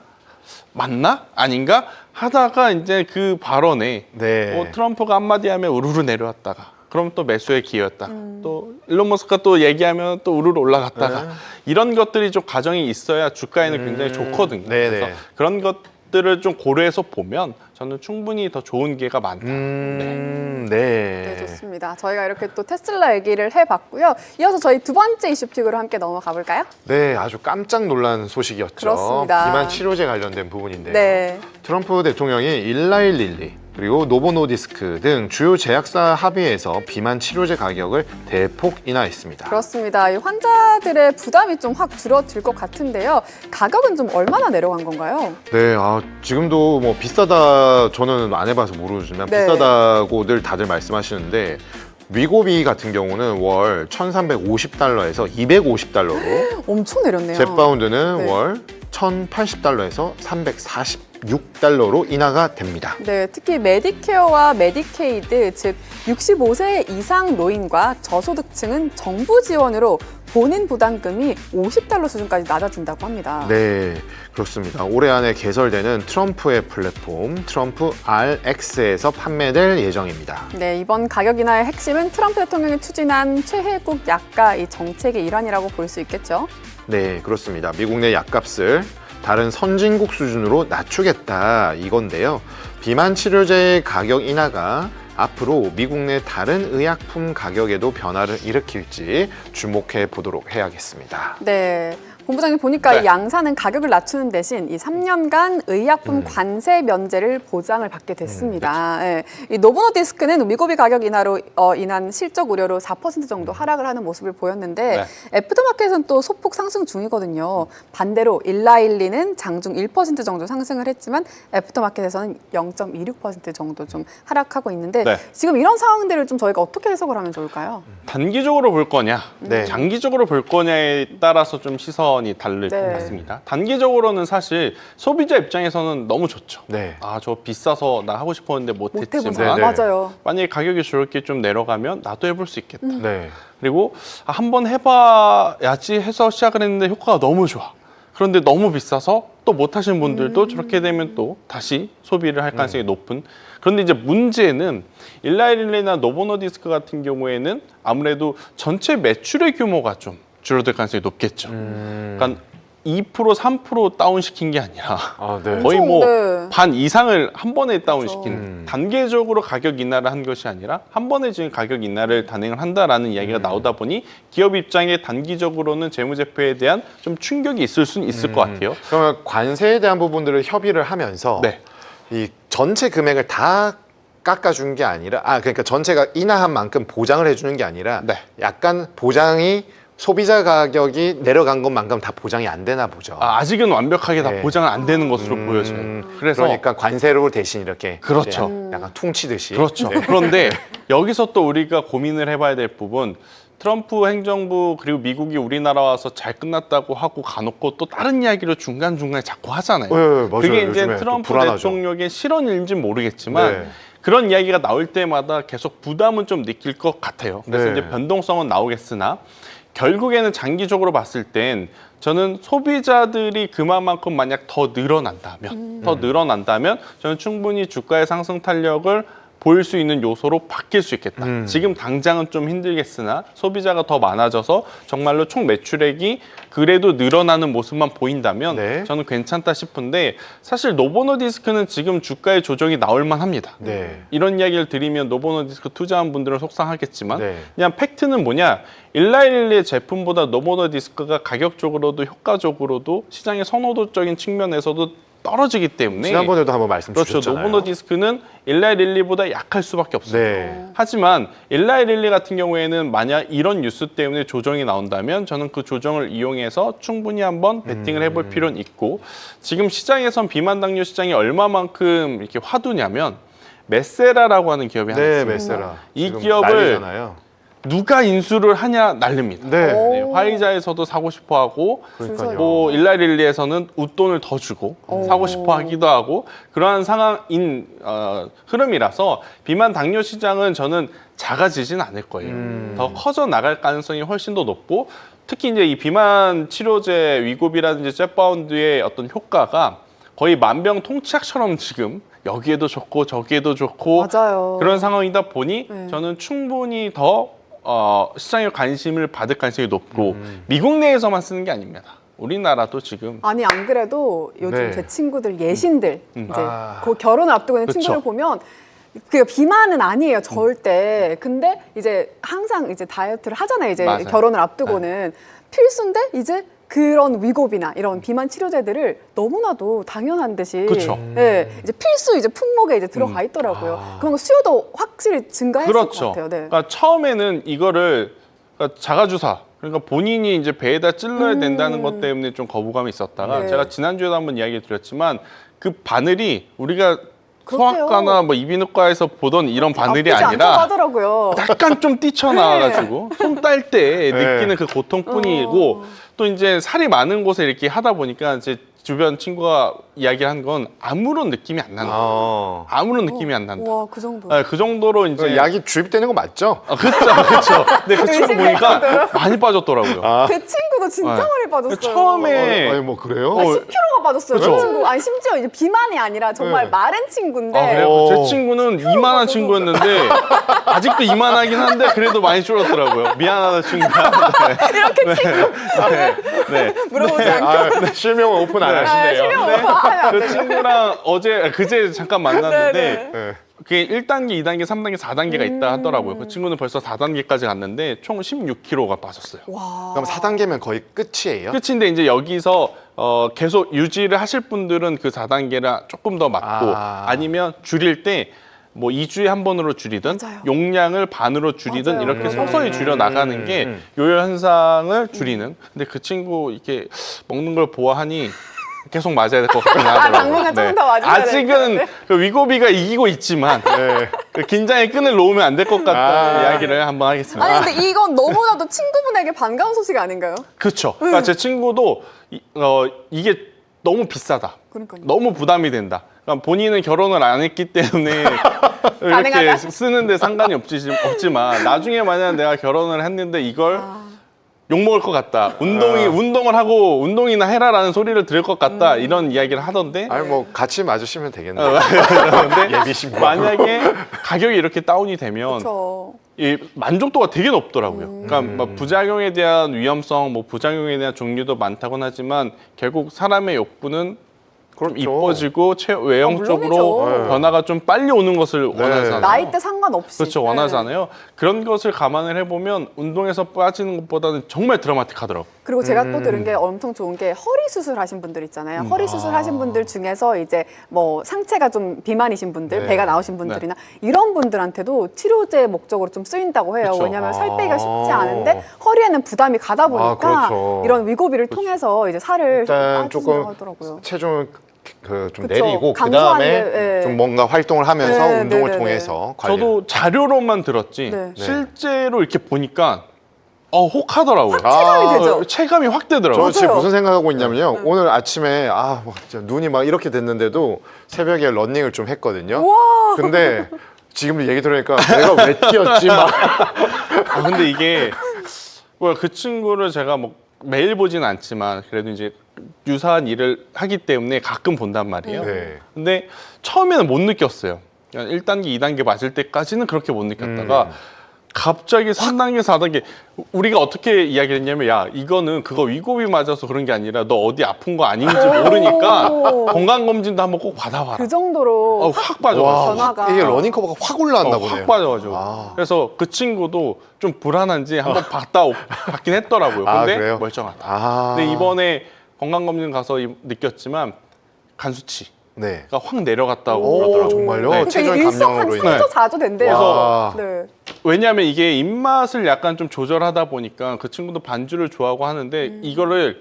맞나? 아닌가? 하다가 이제 그 발언에 네. 트럼프가 한마디 하면 우르르 내려왔다가 그럼 또 매수의 기회였다. 또 일론 머스크가 또 얘기하면 또 우르르 올라갔다가 이런 것들이 좀 과정이 있어야 주가에는 굉장히 좋거든요. 네네. 그래서 그런 것들을 좀 고려해서 보면 저는 충분히 더 좋은 기회가 많다. 네. 네, 좋습니다. 저희가 이렇게 또 테슬라 얘기를 해봤고요. 이어서 저희 두 번째 이슈픽으로 함께 넘어가 볼까요? 네, 아주 깜짝 놀란 소식이었죠. 그렇습니다. 비만 치료제 관련된 부분인데요. 네. 트럼프 대통령이 일라일릴리 그리고 노보노디스크 등 주요 제약사 합의해서 비만 치료제 가격을 대폭 인하했습니다. 그렇습니다. 이 환자들의 부담이 좀 확 줄어들 것 같은데요. 가격은 좀 얼마나 내려간 건가요? 네, 지금도 뭐 비싸다 저는 안 해봐서 모르지만 네. 비싸다고들 다들 말씀하시는데 위고비 같은 경우는 월 1,350달러에서 250달러로 엄청 내렸네요. 젯바운드는 네. 월 1,080달러에서 346달러로 인하가 됩니다. 네, 특히 메디케어와 메디케이드, 즉 65세 이상 노인과 저소득층은 정부 지원으로 본인 부담금이 $50 수준까지 낮아진다고 합니다. 네, 그렇습니다. 올해 안에 개설되는 트럼프의 플랫폼 트럼프 RX에서 판매될 예정입니다. 네, 이번 가격 인하의 핵심은 트럼프 대통령이 추진한 최혜국 약가 이 정책의 일환이라고 볼 수 있겠죠. 네, 그렇습니다. 미국 내 약값을 다른 선진국 수준으로 낮추겠다 이건데요. 비만 치료제의 가격 인하가 앞으로 미국 내 다른 의약품 가격에도 변화를 일으킬지 주목해 보도록 해야겠습니다. 네. 본부장님 보니까 네. 이 양사는 가격을 낮추는 대신 이 3년간 의약품 관세 면제를 보장을 받게 됐습니다. 예. 이 노보노디스크는 위고비 가격 인하로 인한 실적 우려로 4% 정도 하락을 하는 모습을 보였는데 네. 애프터마켓은 또 소폭 상승 중이거든요. 반대로 일라일리는 장중 1% 정도 상승을 했지만 애프터마켓에서는 0.26% 정도 좀 하락하고 있는데 네. 지금 이런 상황들을 좀 저희가 어떻게 해석을 하면 좋을까요? 단기적으로 볼 거냐, 네. 장기적으로 볼 거냐에 따라서 좀 시선이 다를 것 네. 같습니다. 단기적으로는 사실 소비자 입장에서는 너무 좋죠. 네. 아, 저 비싸서 나 하고 싶었는데 못 해본 못했지만 상황. 네. 맞아요. 만약에 가격이 저렇게 좀 내려가면 나도 해볼 수 있겠다. 네. 그리고 한번 해봐야지 해서 시작을 했는데 효과가 너무 좋아. 그런데 너무 비싸서 또 못하시는 분들도 저렇게 되면 또 다시 소비를 할 가능성이 높은. 그런데 이제 문제는 일라일리나 노보노디스크 같은 경우에는 아무래도 전체 매출의 규모가 좀 줄어들 가능성이 높겠죠. 그러니까 2%, 3% 다운시킨 게 아니라 아, 네. 거의 뭐 네. 반 이상을 한 번에 다운시킨 그렇죠. 단계적으로 가격 인하를 한 것이 아니라 한 번에 지금 가격 인하를 단행을 한다라는 이야기가 나오다 보니 기업 입장에 단기적으로는 재무제표에 대한 좀 충격이 있을 수는 있을 것 같아요. 그러면 관세에 대한 부분들을 협의를 하면서 네. 이 전체 금액을 다 깎아준 게 아니라 그러니까 전체가 인하한 만큼 보장을 해주는 게 아니라 네. 약간 보장이 소비자 가격이 내려간 것만큼 다 보장이 안 되나 보죠. 아직은 완벽하게 다 네. 보장은 안 되는 것으로 보여져요. 그래서 그러니까 관세로 대신 이렇게 그렇죠. 이제 약간 퉁치듯이 그렇죠. 네. 그런데 여기서 또 우리가 고민을 해봐야 될 부분 트럼프 행정부 그리고 미국이 우리나라 와서 잘 끝났다고 하고 가놓고 또 다른 이야기를 중간중간에 자꾸 하잖아요. 네, 맞아요. 그게 이제 요즘에 또 트럼프 불안하죠. 대통령의 실언인지는 모르겠지만 네. 그런 이야기가 나올 때마다 계속 부담은 좀 느낄 것 같아요. 그래서 네. 이제 변동성은 나오겠으나 결국에는 장기적으로 봤을 땐 저는 소비자들이 그만큼 만약 더 늘어난다면 저는 충분히 주가의 상승 탄력을 보일 수 있는 요소로 바뀔 수 있겠다. 지금 당장은 좀 힘들겠으나 소비자가 더 많아져서 정말로 총 매출액이 그래도 늘어나는 모습만 보인다면 네. 저는 괜찮다 싶은데 사실 노보노디스크는 지금 주가의 조정이 나올 만합니다. 네. 이런 이야기를 드리면 노보노디스크 투자한 분들은 속상하겠지만 네. 그냥 팩트는 뭐냐 일라일리의 제품보다 노보노디스크가 가격적으로도 효과적으로도 시장의 선호도적인 측면에서도 떨어지기 때문에 지난번에도 한번 말씀 그렇죠. 주셨잖아요. 노보노디스크는 일라일릴리보다 약할 수밖에 없어요. 네. 하지만 일라일릴리 같은 경우에는 만약 이런 뉴스 때문에 조정이 나온다면 저는 그 조정을 이용해서 충분히 한번 베팅을 해볼 필요는 있고 지금 시장에선 비만 당뇨 시장이 얼마만큼 이렇게 화두냐면 메세라라고 하는 기업이 하나 네, 있습니다. 메세라. 이 지금 기업을 난리잖아요. 누가 인수를 하냐 난립니다. 네. 오. 네, 화이자에서도 사고 싶어하고 그러니까요. 뭐 일라릴리에서는 웃돈을 더 주고 사고 싶어 하기도 하고 그러한 상황인 흐름이라서 비만 당뇨 시장은 저는 작아지진 않을 거예요. 더 커져 나갈 가능성이 훨씬 더 높고 특히 이제 이 비만 치료제 위고비라든지 잽바운드의 어떤 효과가 거의 만병통치약처럼 지금 여기에도 좋고 저기에도 좋고 맞아요. 그런 상황이다 보니 네. 저는 충분히 더 시장의 관심을 받을 가능성이 높고 미국 내에서만 쓰는 게 아닙니다. 우리나라도 지금 아니 안 그래도 요즘 네. 제 친구들 예신들 이제 아. 그 결혼 앞두고 있는 그쵸. 친구를 보면 그 비만은 아니에요 절대. 근데 이제 항상 이제 다이어트를 하잖아요. 이제 맞아요. 결혼을 앞두고는 필수인데 이제 그런 위고비나 이런 비만 치료제들을 너무나도 당연한 듯이 그쵸. 네, 이제 필수 이제 품목에 이제 들어가 있더라고요. 그런 거 수요도 확실히 증가했을 것 그렇죠. 같아요. 네. 그러니까 처음에는 이거를 그러니까 자가주사 그러니까 본인이 이제 배에다 찔러야 된다는 것 때문에 좀 거부감이 있었다가 네. 제가 지난주에도 한번 이야기 드렸지만 그 바늘이 우리가 그렇대요. 소아과나 뭐 이비인후과에서 보던 이런 바늘이 아프지 않다고 아니라 하더라고요. 약간 좀 뛰쳐나와가지고 손 딸 때 네. 느끼는 그 고통뿐이고 또 이제 살이 많은 곳에 이렇게 하다 보니까 이제 주변 친구가 이야기한 건 아무런 느낌이 안 난다. 아무런 느낌이 안 난다. 와, 그 정도. 네, 그 정도로 이제 약이 주입되는 거 맞죠? 그렇죠. 근데 그 친구 보니까 많이 빠졌더라고요. 제 친구도 진짜 네. 많이 빠졌어요. 처음에 아니 뭐 그래요? 10kg가 빠졌어요. 그쵸. 그 친구. 아니 심지어 이제 비만이 아니라 정말 네. 마른 친구인데. 아, 그래요? 오. 제 친구는 이만한 친구였는데 아직도 이만하긴 한데 그래도 많이 줄었더라고요. 미안하다 친구야. 이렇게 친구 네. 물어보지 않고. 실명은 오픈 안 네. 하시네요. 실명 오빠 하면 안 그 돼요. 친구랑 그제 잠깐 만났는데 네, 네. 그게 1단계, 2단계, 3단계, 4단계가 있다 하더라고요. 그 친구는 벌써 4단계까지 갔는데 총 16kg가 빠졌어요. 와. 그럼 4단계면 거의 끝이에요? 끝인데 이제 여기서 계속 유지를 하실 분들은 그 4단계를 조금 더 맞고 아니면 줄일 때 뭐 2주에 한 번으로 줄이든 맞아요. 용량을 반으로 줄이든 맞아요. 이렇게 서서히 줄여 나가는 게 요요 현상을 줄이는. 근데 그 친구 이렇게 먹는 걸 보아하니 계속 맞아야 될 것 같긴 하더라고요. 당분간 조금 더 맞아야 될 것 아직은 같은데. 그 위고비가 이기고 있지만 네. 그 긴장의 끈을 놓으면 안 될 것 같다는 아. 이야기를 한번 하겠습니다. 아니 근데 이건 너무나도 친구분에게 반가운 소식 아닌가요? 그렇죠. 그러니까 제 친구도 이게 너무 비싸다. 그러니까요. 너무 부담이 된다. 그러니까 본인은 결혼을 안 했기 때문에 이렇게 가능하다? 쓰는데 상관이 없지만 나중에 만약 내가 결혼을 했는데 이걸 욕먹을 것 같다. 운동을 하고 운동이나 해라라는 소리를 들을 것 같다. 이런 이야기를 하던데 아니 뭐 같이 맞으시면 되겠네요. 그런데 예비신부. 만약에 가격이 이렇게 다운이 되면 저 이 만족도가 되게 높더라고요. 그러니까 뭐 부작용에 대한 위험성, 뭐 부작용에 대한 종류도 많다곤 하지만 결국 사람의 욕구는 좀 이뻐지고 외형적으로 물론이죠. 변화가 좀 빨리 오는 것을 원하잖아요. 나이대 상관없이. 그렇죠, 원하잖아요. 그런 것을 감안을 해보면 운동에서 빠지는 것보다는 정말 드라마틱하더라고요. 그리고 제가 또 들은 게 엄청 좋은 게 허리 수술하신 분들 있잖아요. 허리 수술하신 분들 중에서 이제 뭐 상체가 좀 비만이신 분들, 네. 배가 나오신 분들이나 이런 분들한테도 치료제 목적으로 좀 쓰인다고 해요. 그쵸. 왜냐하면 살 빼기가 쉽지 않은데 허리에는 부담이 가다 보니까 그렇죠. 이런 위고비를 통해서 이제 살을 일단 빠진다고 조금 하더라고요. 체중을 좀 그쵸. 내리고 그 감소하는 다음에 게, 예. 좀 뭔가 활동을 하면서 네, 운동을 네, 네, 통해서 관리. 저도 자료로만 들었지 네. 실제로 이렇게 보니까 혹하더라고요. 체감이 되죠? 체감이 확 되더라고요. 저는 지금 맞아요. 무슨 생각하고 있냐면요. 오늘 아침에 뭐 진짜 눈이 막 이렇게 됐는데도 새벽에 러닝을 좀 했거든요. 와. 근데 지금 얘기 들으니까 내가 왜 뛰었지 막. 근데 이게 그 친구를 제가 뭐 매일 보진 않지만 그래도 이제 유사한 일을 하기 때문에 가끔 본단 말이에요. 네. 근데 처음에는 못 느꼈어요. 그냥 1단계, 2단계 맞을 때까지는 그렇게 못 느꼈다가 갑자기 3단계, 4단계 우리가 어떻게 이야기를 했냐면 야 이거는 그거 위고비 맞아서 그런 게 아니라 너 어디 아픈 거 아닌지 모르니까 건강검진도 한번 꼭 받아봐라. 그 정도로 확 빠져가지고 변화가. 이게 러닝 커버가 확 올라왔나 보네요. 확 빠져가지고 그래서 그 친구도 좀 불안한지 한번 받긴 했더라고요. 근데 그래요? 멀쩡하다. 근데 이번에 건강검진 가서 느꼈지만 간수치가 네. 확 내려갔다고 오, 그러더라고요. 정말요? 네. 그러니까 체중 일석 한 감량으로 3조 인해. 4조 된대요. 와. 네. 왜냐하면 이게 입맛을 약간 좀 조절하다 보니까 그 친구도 반주를 좋아하고 하는데 이거를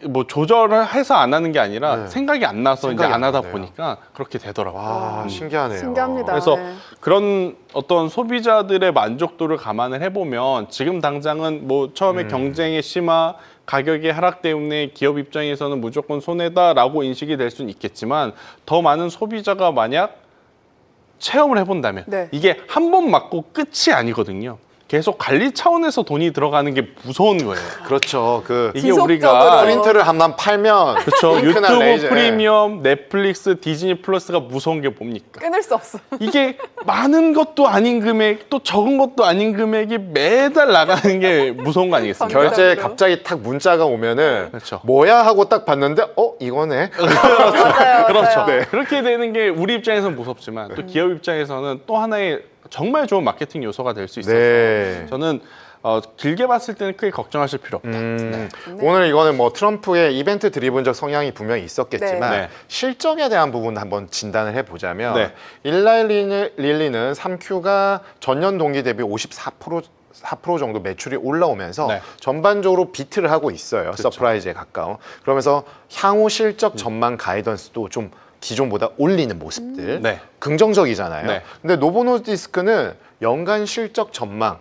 뭐 조절을 해서 안 하는 게 아니라 네. 생각이 안 나서 이제 생각이 안 하다 안 나네요. 보니까 그렇게 되더라고요. 와, 신기하네요. 신기합니다. 그래서 네. 그런 어떤 소비자들의 만족도를 감안을 해보면 지금 당장은 뭐 처음에 경쟁의 심화, 가격의 하락 때문에 기업 입장에서는 무조건 손해다라고 인식이 될 수는 있겠지만 더 많은 소비자가 만약 체험을 해본다면 네. 이게 한 번 맞고 끝이 아니거든요. 계속 관리 차원에서 돈이 들어가는 게 무서운 거예요. 그렇죠. 이게 지속적으로. 우리가 프린트를 한번 팔면 그렇죠. 핑크나 유튜브 레이저. 프리미엄, 넷플릭스, 디즈니 플러스가 무서운 게 뭡니까? 끊을 수 없어. 이게 많은 것도 아닌 금액, 또 적은 것도 아닌 금액이 매달 나가는 게 무서운 거 아니겠습니까? 결제 갑자기 탁 문자가 오면은 그렇죠. 뭐야 하고 딱 봤는데 이거네. 맞아요. 그렇죠. 맞아요. 그렇게 되는 게 우리 입장에서는 무섭지만 또 기업 입장에서는 또 하나의 정말 좋은 마케팅 요소가 될 수 있어서 네. 저는 길게 봤을 때는 크게 걱정하실 필요 없다. 오늘 이거는 뭐 트럼프의 이벤트 드리븐적 성향이 분명히 있었겠지만 네. 실적에 대한 부분 한번 진단을 해보자면 네. 일라일릴리는 3Q가 전년 동기 대비 4% 정도 매출이 올라오면서 네. 전반적으로 비트를 하고 있어요. 그렇죠. 서프라이즈에 가까운. 그러면서 향후 실적 전망 가이던스도 좀 기존보다 올리는 모습들 네. 긍정적이잖아요. 네. 근데 노보노디스크는 연간 실적 전망,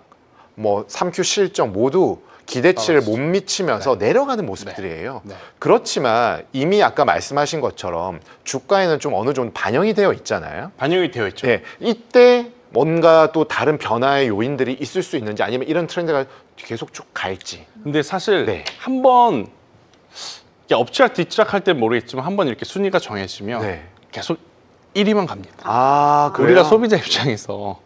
뭐 3Q 실적 모두 기대치를 못 미치면서 내려가는 모습들이에요. 네. 그렇지만 이미 아까 말씀하신 것처럼 주가에는 좀 어느 정도 반영이 되어 있잖아요. 반영이 되어 있죠. 네, 이때 뭔가 또 다른 변화의 요인들이 있을 수 있는지 아니면 이런 트렌드가 계속 쭉 갈지. 근데 사실 네. 한번 엎치락 뒤치락 할 때 모르겠지만 한번 이렇게 순위가 정해지면 네. 계속 1위만 갑니다. 아, 그래요? 우리가 소비자 입장에서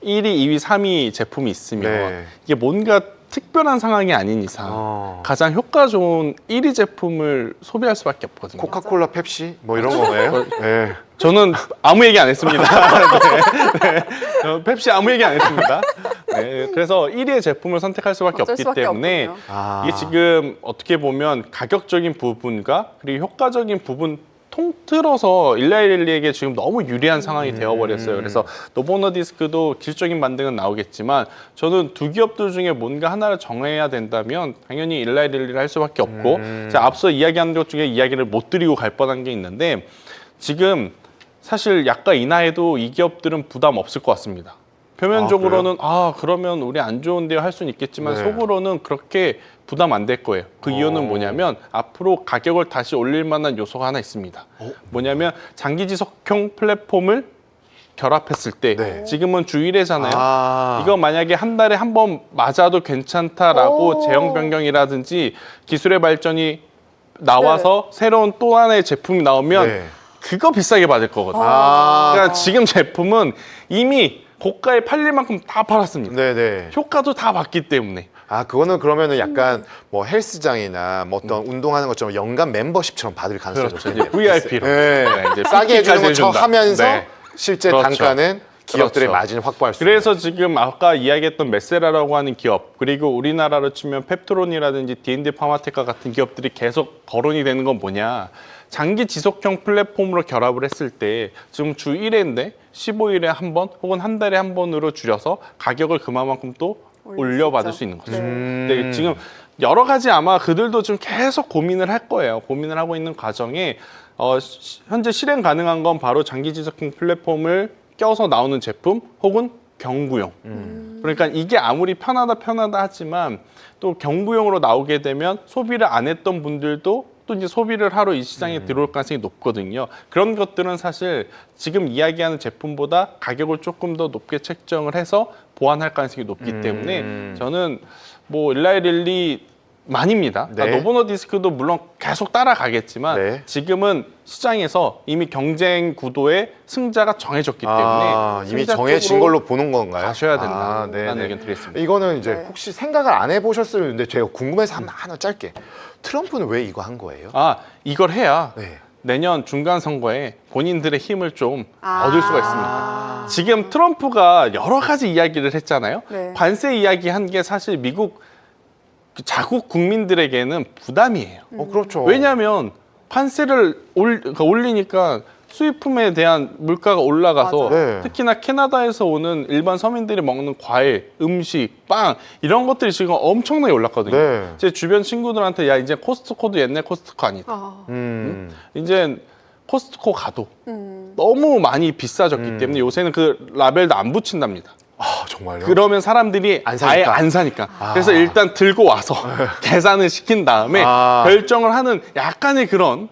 1위, 2위, 3위 제품이 있으면 네. 이게 뭔가 특별한 상황이 아닌 이상 가장 효과 좋은 1위 제품을 소비할 수밖에 없거든요. 코카콜라, 펩시 뭐 이런 거예요? 네. 저는 아무 얘기 안 했습니다. 네, 네. 펩시 아무 얘기 안 했습니다. 네, 그래서 1위의 제품을 선택할 수밖에 어쩔 없기 수밖에 때문에 없군요. 아. 이게 지금 어떻게 보면 가격적인 부분과 그리고 효과적인 부분 통틀어서 일라이릴리에게 지금 너무 유리한 상황이 되어버렸어요. 그래서 노보노디스크도 기술적인 반등은 나오겠지만 저는 두 기업들 중에 뭔가 하나를 정해야 된다면 당연히 일라이릴리를 할 수밖에 없고 제가 앞서 이야기한 것 중에 이야기를 못 드리고 갈 뻔한 게 있는데 지금 사실 약가 인하에도 이 기업들은 부담 없을 것 같습니다. 표면적으로는 그러면 우리 안 좋은데요 할 수는 있겠지만 네. 속으로는 그렇게 부담 안 될 거예요. 그 이유는 뭐냐면 앞으로 가격을 다시 올릴 만한 요소가 하나 있습니다. 뭐냐면 장기 지속형 플랫폼을 결합했을 때 네. 지금은 주 1회잖아요. 아. 이거 만약에 한 달에 한 번 맞아도 괜찮다라고 오. 제형 변경이라든지 기술의 발전이 나와서 새로운 또 하나의 제품이 나오면 네. 그거 비싸게 받을 거거든요. 아. 그러니까 지금 제품은 이미 고가에 팔릴 만큼 다 팔았습니다. 네네. 효과도 다 봤기 때문에. 아, 그거는 그러면은 약간 뭐 헬스장이나 뭐 어떤 운동하는 것처럼 연간 멤버십처럼 받을 가능성이 그렇죠. 높겠네요. 이제 VIP로. 네. 이제 싸게 해주는 PT까지 것처럼 해준다. 하면서 네. 실제 그렇죠. 단가는 기업들의 그렇죠. 마진을 확보할 수 그래서 지금 아까 이야기했던 메세라라고 하는 기업 그리고 우리나라로 치면 펩트론이라든지 D&D 파마테카 같은 기업들이 계속 거론이 되는 건 뭐냐. 장기 지속형 플랫폼으로 결합을 했을 때 지금 주 1회인데 15일에 한 번 혹은 한 달에 한 번으로 줄여서 가격을 그만큼 또 올려받을 수 있는 거죠. 네. 근데 지금 여러 가지 아마 그들도 지금 계속 고민을 할 거예요. 고민을 하고 있는 과정에 현재 실행 가능한 건 바로 장기 지속형 플랫폼을 껴서 나오는 제품 혹은 경구용. 그러니까 이게 아무리 편하다 하지만 또 경구용으로 나오게 되면 소비를 안 했던 분들도 또 이제 소비를 하러 이 시장에 들어올 가능성이 높거든요. 그런 것들은 사실 지금 이야기하는 제품보다 가격을 조금 더 높게 책정을 해서 보완할 가능성이 높기 때문에 저는 뭐 일라이릴리 만입니다. 네. 그러니까 노보노디스크도 물론 계속 따라가겠지만 네. 지금은 시장에서 이미 경쟁 구도의 승자가 정해졌기 때문에 이미 승자 정해진 쪽으로 걸로 보는 건가요? 가셔야 된다라는 네네. 의견 드리겠습니다. 이거는 이제 네. 혹시 생각을 안 해보셨는데 제가 궁금해서 하나 짧게. 트럼프는 왜 이거 한 거예요? 이걸 해야 네. 내년 중간 선거에 본인들의 힘을 좀 얻을 수가 있습니다. 아. 지금 트럼프가 여러 가지 이야기를 했잖아요. 네. 관세 이야기 한 게 사실 미국 그 자국 국민들에게는 부담이에요. 그렇죠. 왜냐하면 관세를 올리니까 수입품에 대한 물가가 올라가서 맞아요. 네. 특히나 캐나다에서 오는 일반 서민들이 먹는 과일, 음식, 빵 이런 것들이 지금 엄청나게 올랐거든요. 네. 제 주변 친구들한테 야 이제 코스트코도 옛날 코스트코 아니다. 이제 코스트코 가도 너무 많이 비싸졌기 때문에 요새는 그 라벨도 안 붙인답니다. 아, 정말요? 그러면 사람들이 안 사니까. 아예 안 사니까. 그래서 일단 들고 와서 계산을 시킨 다음에 결정을 하는 약간의 그런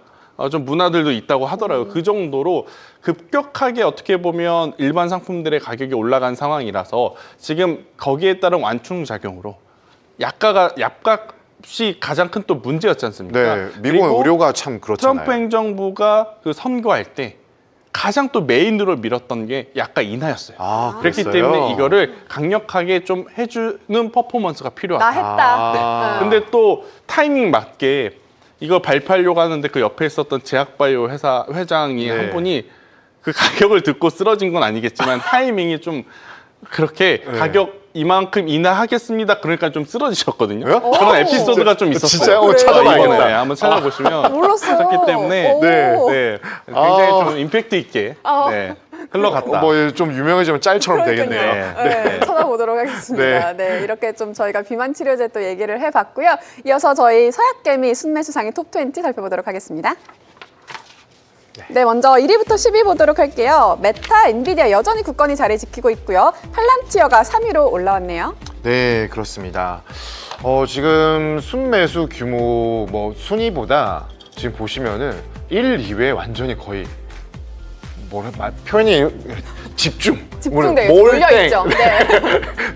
좀 문화들도 있다고 하더라고요. 그 정도로 급격하게 어떻게 보면 일반 상품들의 가격이 올라간 상황이라서 지금 거기에 따른 완충작용으로 약값이 가장 큰 또 문제였지 않습니까? 네. 미국은 그리고 의료가 참 그렇잖아요. 트럼프 행정부가 그 선거할 때 가장 또 메인으로 밀었던 게 약가 인하였어요. 그렇기 그랬어요? 때문에 이거를 강력하게 좀 해주는 퍼포먼스가 나 필요하다. 했다. 근데 또 타이밍 맞게 이거 발표하려고 하는데 그 옆에 있었던 제약바이오 회사 회장이 네. 한 분이 그 가격을 듣고 쓰러진 건 아니겠지만 타이밍이 좀 그렇게 가격 이만큼 인하하겠습니다. 그러니까 좀 쓰러지셨거든요. 왜요? 그런 에피소드가 좀 있었어요. 진짜요? 그래요? 찾아봐야겠다. 이번에 한번 찾아보시면 몰랐어요. 있었기 때문에 오. 네. 굉장히 좀 임팩트 있게 흘러갔다. 뭐 좀 유명해지면 짤처럼 되겠네요. 네, 찾아보도록 하겠습니다. 네. 이렇게 좀 저희가 비만 치료제 또 얘기를 해봤고요. 이어서 저희 서약개미 순매수 상위 톱20 살펴보도록 하겠습니다. 네, 먼저 1위부터 10위 보도록 할게요. 메타, 엔비디아 여전히 굳건히 자리 지키고 있고요. 팔란티어가 3위로 올라왔네요. 네, 그렇습니다. 지금 순매수 규모 뭐 순위보다 지금 보시면은 1, 2회 완전히 거의 표현이 집중돼 몰려 있죠. 네.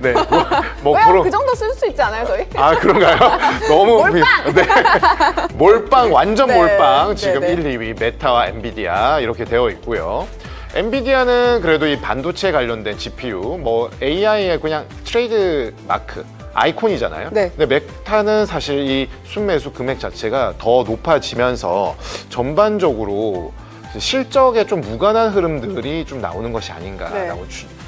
네. 그 정도 쓸 수 있지 않아요, 저희? 아, 그런가요? 너무 몰빵! 네. 몰빵, 완전 네. 몰빵. 지금 네, 1, 2위 메타와 엔비디아 이렇게 되어 있고요. 엔비디아는 그래도 이 반도체 관련된 GPU, 뭐 AI의 그냥 트레이드 마크, 아이콘이잖아요. 네. 근데 메타는 사실 이 순매수 금액 자체가 더 높아지면서 전반적으로 실적에 좀 무관한 흐름들이 좀 나오는 것이 아닌가라고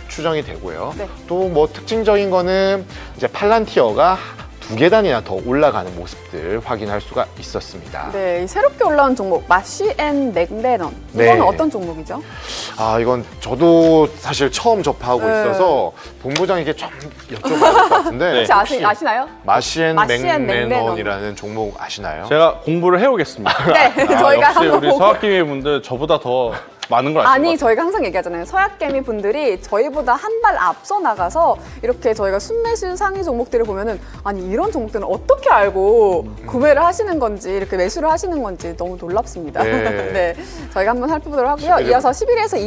추정이 되고요. 네. 또 뭐 특징적인 거는 이제 팔란티어가 2계단이나 더 올라가는 모습들 확인할 수가 있었습니다. 네, 이 새롭게 올라온 종목 마쉬 앤 맥레넌. 네. 이건 어떤 종목이죠? 아, 이건 저도 사실 처음 접하고 네. 있어서 본부장에게 좀 여쭤봐야 될 것 같은데 혹시 아시나요? 마시앤 마시앤 맥레넌이라는 종목 아시나요? 제가 공부를 해오겠습니다. 네, 저희가 역시 한번 우리 보고. 서학기미 분들 저보다 더 많은 걸 아시는 것 아니 같아요. 저희가 항상 얘기하잖아요. 서약개미 분들이 저희보다 한 발 앞서 나가서 이렇게 저희가 순매수 상위 종목들을 보면은 아니 이런 종목들은 어떻게 알고 구매를 하시는 건지 이렇게 매수를 하시는 건지 너무 놀랍습니다. 네. 네, 저희가 한번 살펴보도록 하고요. 11위. 이어서 11위에서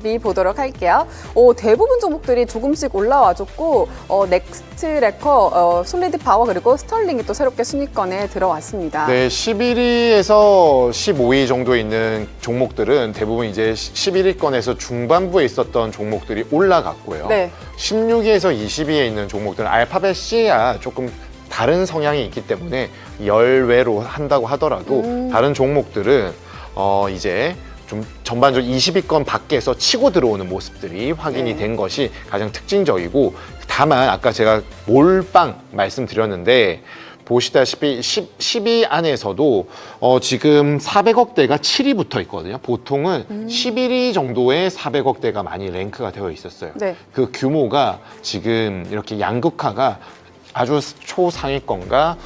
20위 보도록 할게요. 대부분 종목들이 조금씩 올라와줬고 넥스트 레커, 솔리드 파워 그리고 스털링이 또 새롭게 순위권에 들어왔습니다. 네, 11위에서 15위 정도에 있는 종목들은 대부분 이제 11위권에서 중반부에 있었던 종목들이 올라갔고요. 네. 16위에서 20위에 있는 종목들은 알파벳 C야 조금 다른 성향이 있기 때문에 열외로 한다고 하더라도 다른 종목들은 이제 좀 전반적으로 20위권 밖에서 치고 들어오는 모습들이 확인이 된 것이 가장 특징적이고, 다만 아까 제가 몰빵 말씀드렸는데 보시다시피 10위 안에서도 지금 400억대가 7위 붙어 있거든요. 보통은 11위 정도의 400억대가 많이 랭크가 되어 있었어요. 네. 그 규모가 지금 이렇게 양극화가 아주 초상위권과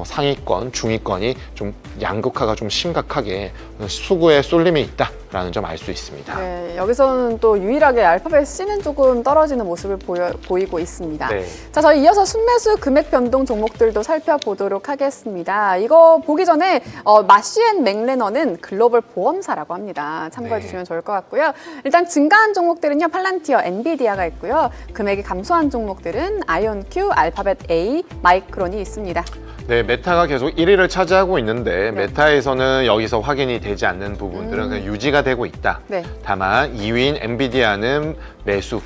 상위권, 중위권이 좀 양극화가 좀 심각하게 수구에 쏠림이 있다라는 점 알 수 있습니다. 네, 여기서는 또 유일하게 알파벳 C는 조금 떨어지는 모습을 보이고 있습니다. 네. 자, 저희 이어서 순매수 금액 변동 종목들도 살펴보도록 하겠습니다. 이거 보기 전에 마쉬 앤 맥레넌은 글로벌 보험사라고 합니다. 참고해 네. 주시면 좋을 것 같고요. 일단 증가한 종목들은요, 팔란티어, 엔비디아가 있고요. 금액이 감소한 종목들은 아이온큐, 알파벳 A, 마이크론이 있습니다. 네, 메타가 계속 1위를 차지하고 있는데 메타에서는 여기서 확인이 되지 않는 부분들은 그냥 유지가 되고 있다. 네. 다만 2위인 엔비디아는 매수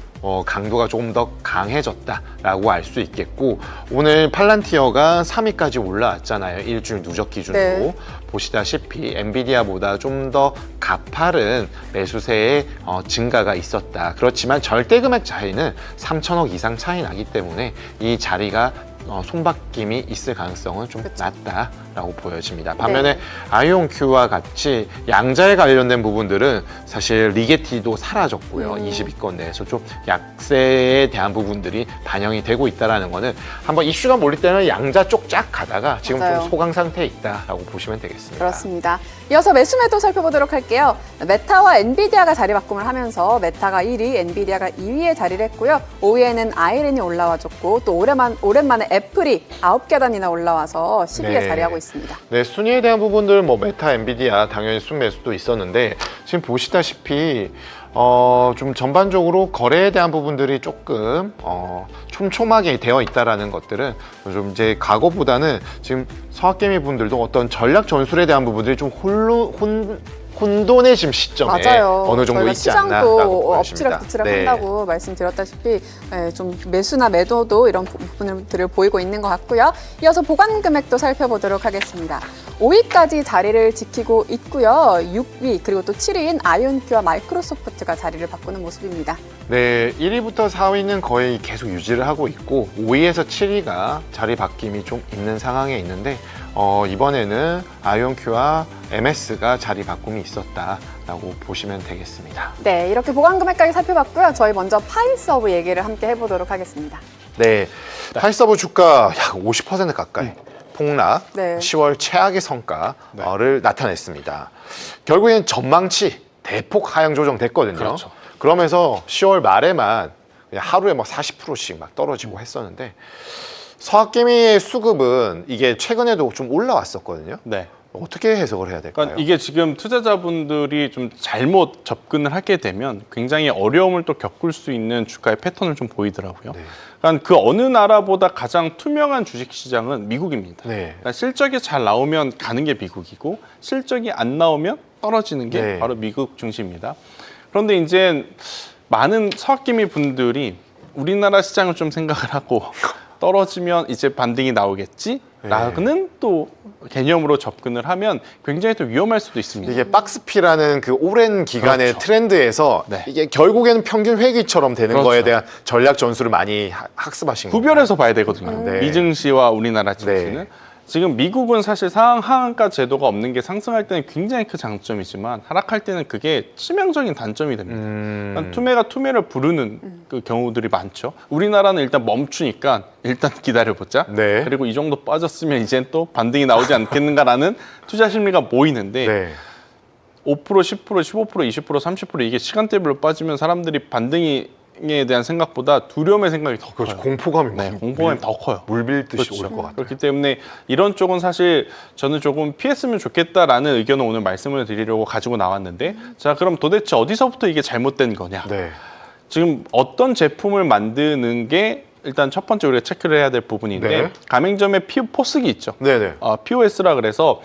강도가 조금 더 강해졌다라고 알 수 있겠고, 오늘 팔란티어가 3위까지 올라왔잖아요. 일주일 누적 기준으로. 네. 보시다시피 엔비디아보다 좀 더 가파른 매수세의 증가가 있었다. 그렇지만 절대 금액 차이는 3천억 이상 차이 나기 때문에 이 자리가 손바뀜이 있을 가능성은 좀 낮다라고 보여집니다. 반면에 아이온큐와 같이 양자에 관련된 부분들은 사실 리게티도 사라졌고요. 20위권 내에서 좀 약세에 대한 부분들이 반영이 되고 있다는 거는 한번 이슈가 몰릴 때는 양자 쪽 쫙 가다가 지금 맞아요. 좀 소강 상태에 있다라고 보시면 되겠습니다. 그렇습니다. 이어서 매수매도 살펴보도록 할게요. 메타와 엔비디아가 자리 바꿈을 하면서 메타가 1위, 엔비디아가 2위에 자리를 했고요. 5위에는 아이렌이 올라와줬고 또 오랜만에 애플이 9계단이나 올라와서 10위에 네. 자리하고 있습니다. 네, 순위에 대한 부분들 뭐 메타, 엔비디아 당연히 순매수도 있었는데 지금 보시다시피 좀 전반적으로 거래에 대한 부분들이 조금 촘촘하게 되어 있다라는 것들은 좀 이제 과거보다는 지금 서학개미 분들도 어떤 전략 전술에 대한 부분들이 좀 혼돈의 지금 시점에 맞아요. 어느 정도 저희가 있지 않나라고 시장도 보여집니다. 엎치락뒤치락 네. 한다고 말씀드렸다시피 좀 매수나 매도도 이런 부분들을 보이고 있는 것 같고요. 이어서 보관 금액도 살펴보도록 하겠습니다. 5위까지 자리를 지키고 있고요. 6위 그리고 또 7위인 아이온큐와 마이크로소프트가 자리를 바꾸는 모습입니다. 네, 1위부터 4위는 거의 계속 유지를 하고 있고 5위에서 7위가 자리 바뀜이 좀 있는 상황에 있는데 이번에는 아이온큐와 MS가 자리 바꿈이 있었다라고 보시면 되겠습니다. 네, 이렇게 보관 금액까지 살펴봤고요. 저희 먼저 파이서브 얘기를 함께 해보도록 하겠습니다. 네, 파이서브 주가 약 50% 가까이 폭락, 네. 10월 최악의 성과를 나타냈습니다. 결국엔 전망치 대폭 하향 조정됐거든요. 그렇죠. 그러면서 10월 말에만 그냥 하루에 막 40%씩 막 떨어지고 했었는데 서학개미의 수급은 이게 최근에도 좀 올라왔었거든요. 네. 어떻게 해석을 해야 될까요? 그러니까 이게 지금 투자자분들이 좀 잘못 접근을 하게 되면 굉장히 어려움을 또 겪을 수 있는 주가의 패턴을 좀 보이더라고요. 네. 그러니까 그 어느 나라보다 가장 투명한 주식시장은 미국입니다. 네. 그러니까 실적이 잘 나오면 가는 게 미국이고 실적이 안 나오면 떨어지는 게 네. 바로 미국 증시입니다. 그런데 이제 많은 서학개미 분들이 우리나라 시장을 좀 생각을 하고 떨어지면 이제 반등이 나오겠지? 라는 또 개념으로 접근을 하면 굉장히 또 위험할 수도 있습니다. 이게 박스피라는 그 오랜 기간의 그렇죠. 트렌드에서 네. 이게 결국에는 평균 회귀처럼 되는 그렇죠. 거에 대한 전략 전술을 많이 학습하신 거예요. 구별해서 봐야 되거든요. 네. 미증시와 우리나라 증시는. 네. 지금 미국은 사실 상하 하한가 제도가 없는 게 상승할 때는 굉장히 큰 장점이지만 하락할 때는 그게 치명적인 단점이 됩니다. 그러니까 투매가 투매를 부르는 그 경우들이 많죠. 우리나라는 일단 멈추니까 일단 기다려보자. 네. 그리고 이 정도 빠졌으면 이젠 또 반등이 나오지 않겠는가라는 투자 심리가 모이는데 네. 5%, 10%, 15%, 20%, 30% 이게 시간대별로 빠지면 사람들이 반등에 대한 생각보다 두려움의 생각이 더 그렇죠. 커요. 공포감이 네, 공포감이 더 커요. 물빌듯이 그렇죠. 오를 것 같아요. 그렇기 때문에 이런 쪽은 사실 저는 조금 피했으면 좋겠다라는 의견을 오늘 말씀을 드리려고 가지고 나왔는데 자 그럼 도대체 어디서부터 이게 잘못된 거냐 네. 지금 어떤 제품을 만드는 게 일단 첫 번째 우리가 체크를 해야 될 부분인데 네. 가맹점에 포스기 있죠. 네네. POS라 그래서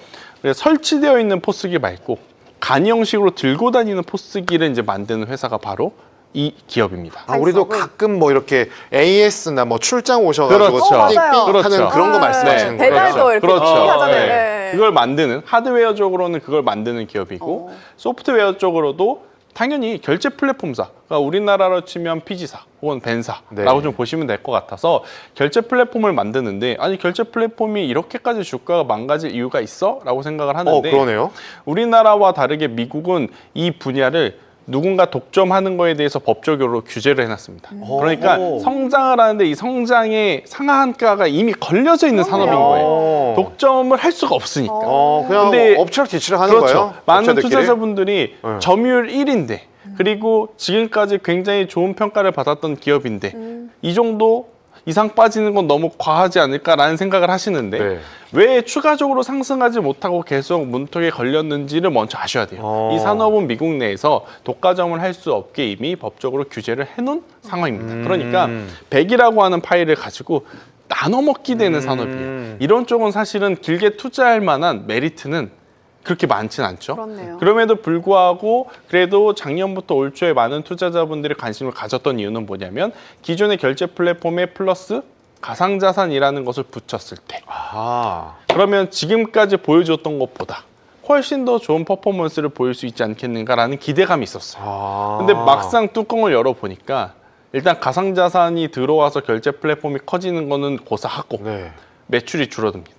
설치되어 있는 포스기 말고 간 형식으로 들고 다니는 포스기를 이제 만드는 회사가 바로 이 기업입니다. 우리도 가끔 뭐 이렇게 AS나 뭐 출장 오셔가지고 그렇죠. 삑삑 맞아요. 하는 그렇죠. 그런 거 말씀하시는 거예요. 배달도 이렇게 그렇죠. 하잖아요. 네. 네. 그걸 만드는 하드웨어적으로는 그걸 만드는 기업이고 소프트웨어 쪽으로도 당연히 결제 플랫폼사, 그러니까 우리나라로 치면 피지사 혹은 벤사라고 네. 좀 보시면 될 것 같아서 결제 플랫폼을 만드는데 아니 결제 플랫폼이 이렇게까지 주가가 망가질 이유가 있어? 라고 생각을 하는데 그러네요. 우리나라와 다르게 미국은 이 분야를 누군가 독점하는 거에 대해서 법적으로 규제를 해놨습니다. 그러니까 오. 성장을 하는데 이 성장의 상한가가 이미 걸려져 있는 산업인 거예요. 독점을 할 수가 없으니까. 그냥 근데 업체랑 뒤치를 하는 그렇죠. 거예요. 많은 업체들끼리? 투자자분들이 네. 점유율 1인데 그리고 지금까지 굉장히 좋은 평가를 받았던 기업인데 이 정도 이상 빠지는 건 너무 과하지 않을까라는 생각을 하시는데 네. 왜 추가적으로 상승하지 못하고 계속 문턱에 걸렸는지를 먼저 아셔야 돼요. 이 산업은 미국 내에서 독과점을 할 수 없게 이미 법적으로 규제를 해놓은 상황입니다. 그러니까 100이라고 하는 파일을 가지고 나눠 먹기 되는 산업이에요. 이런 쪽은 사실은 길게 투자할 만한 메리트는 그렇게 많지는 않죠. 그렇네요. 그럼에도 불구하고 그래도 작년부터 올 초에 많은 투자자분들이 관심을 가졌던 이유는 뭐냐면 기존의 결제 플랫폼에 플러스 가상자산이라는 것을 붙였을 때 아, 그러면 지금까지 보여줬던 것보다 훨씬 더 좋은 퍼포먼스를 보일 수 있지 않겠는가라는 기대감이 있었어요. 근데 막상 뚜껑을 열어보니까 일단 가상자산이 들어와서 결제 플랫폼이 커지는 거는 고사하고 네. 매출이 줄어듭니다.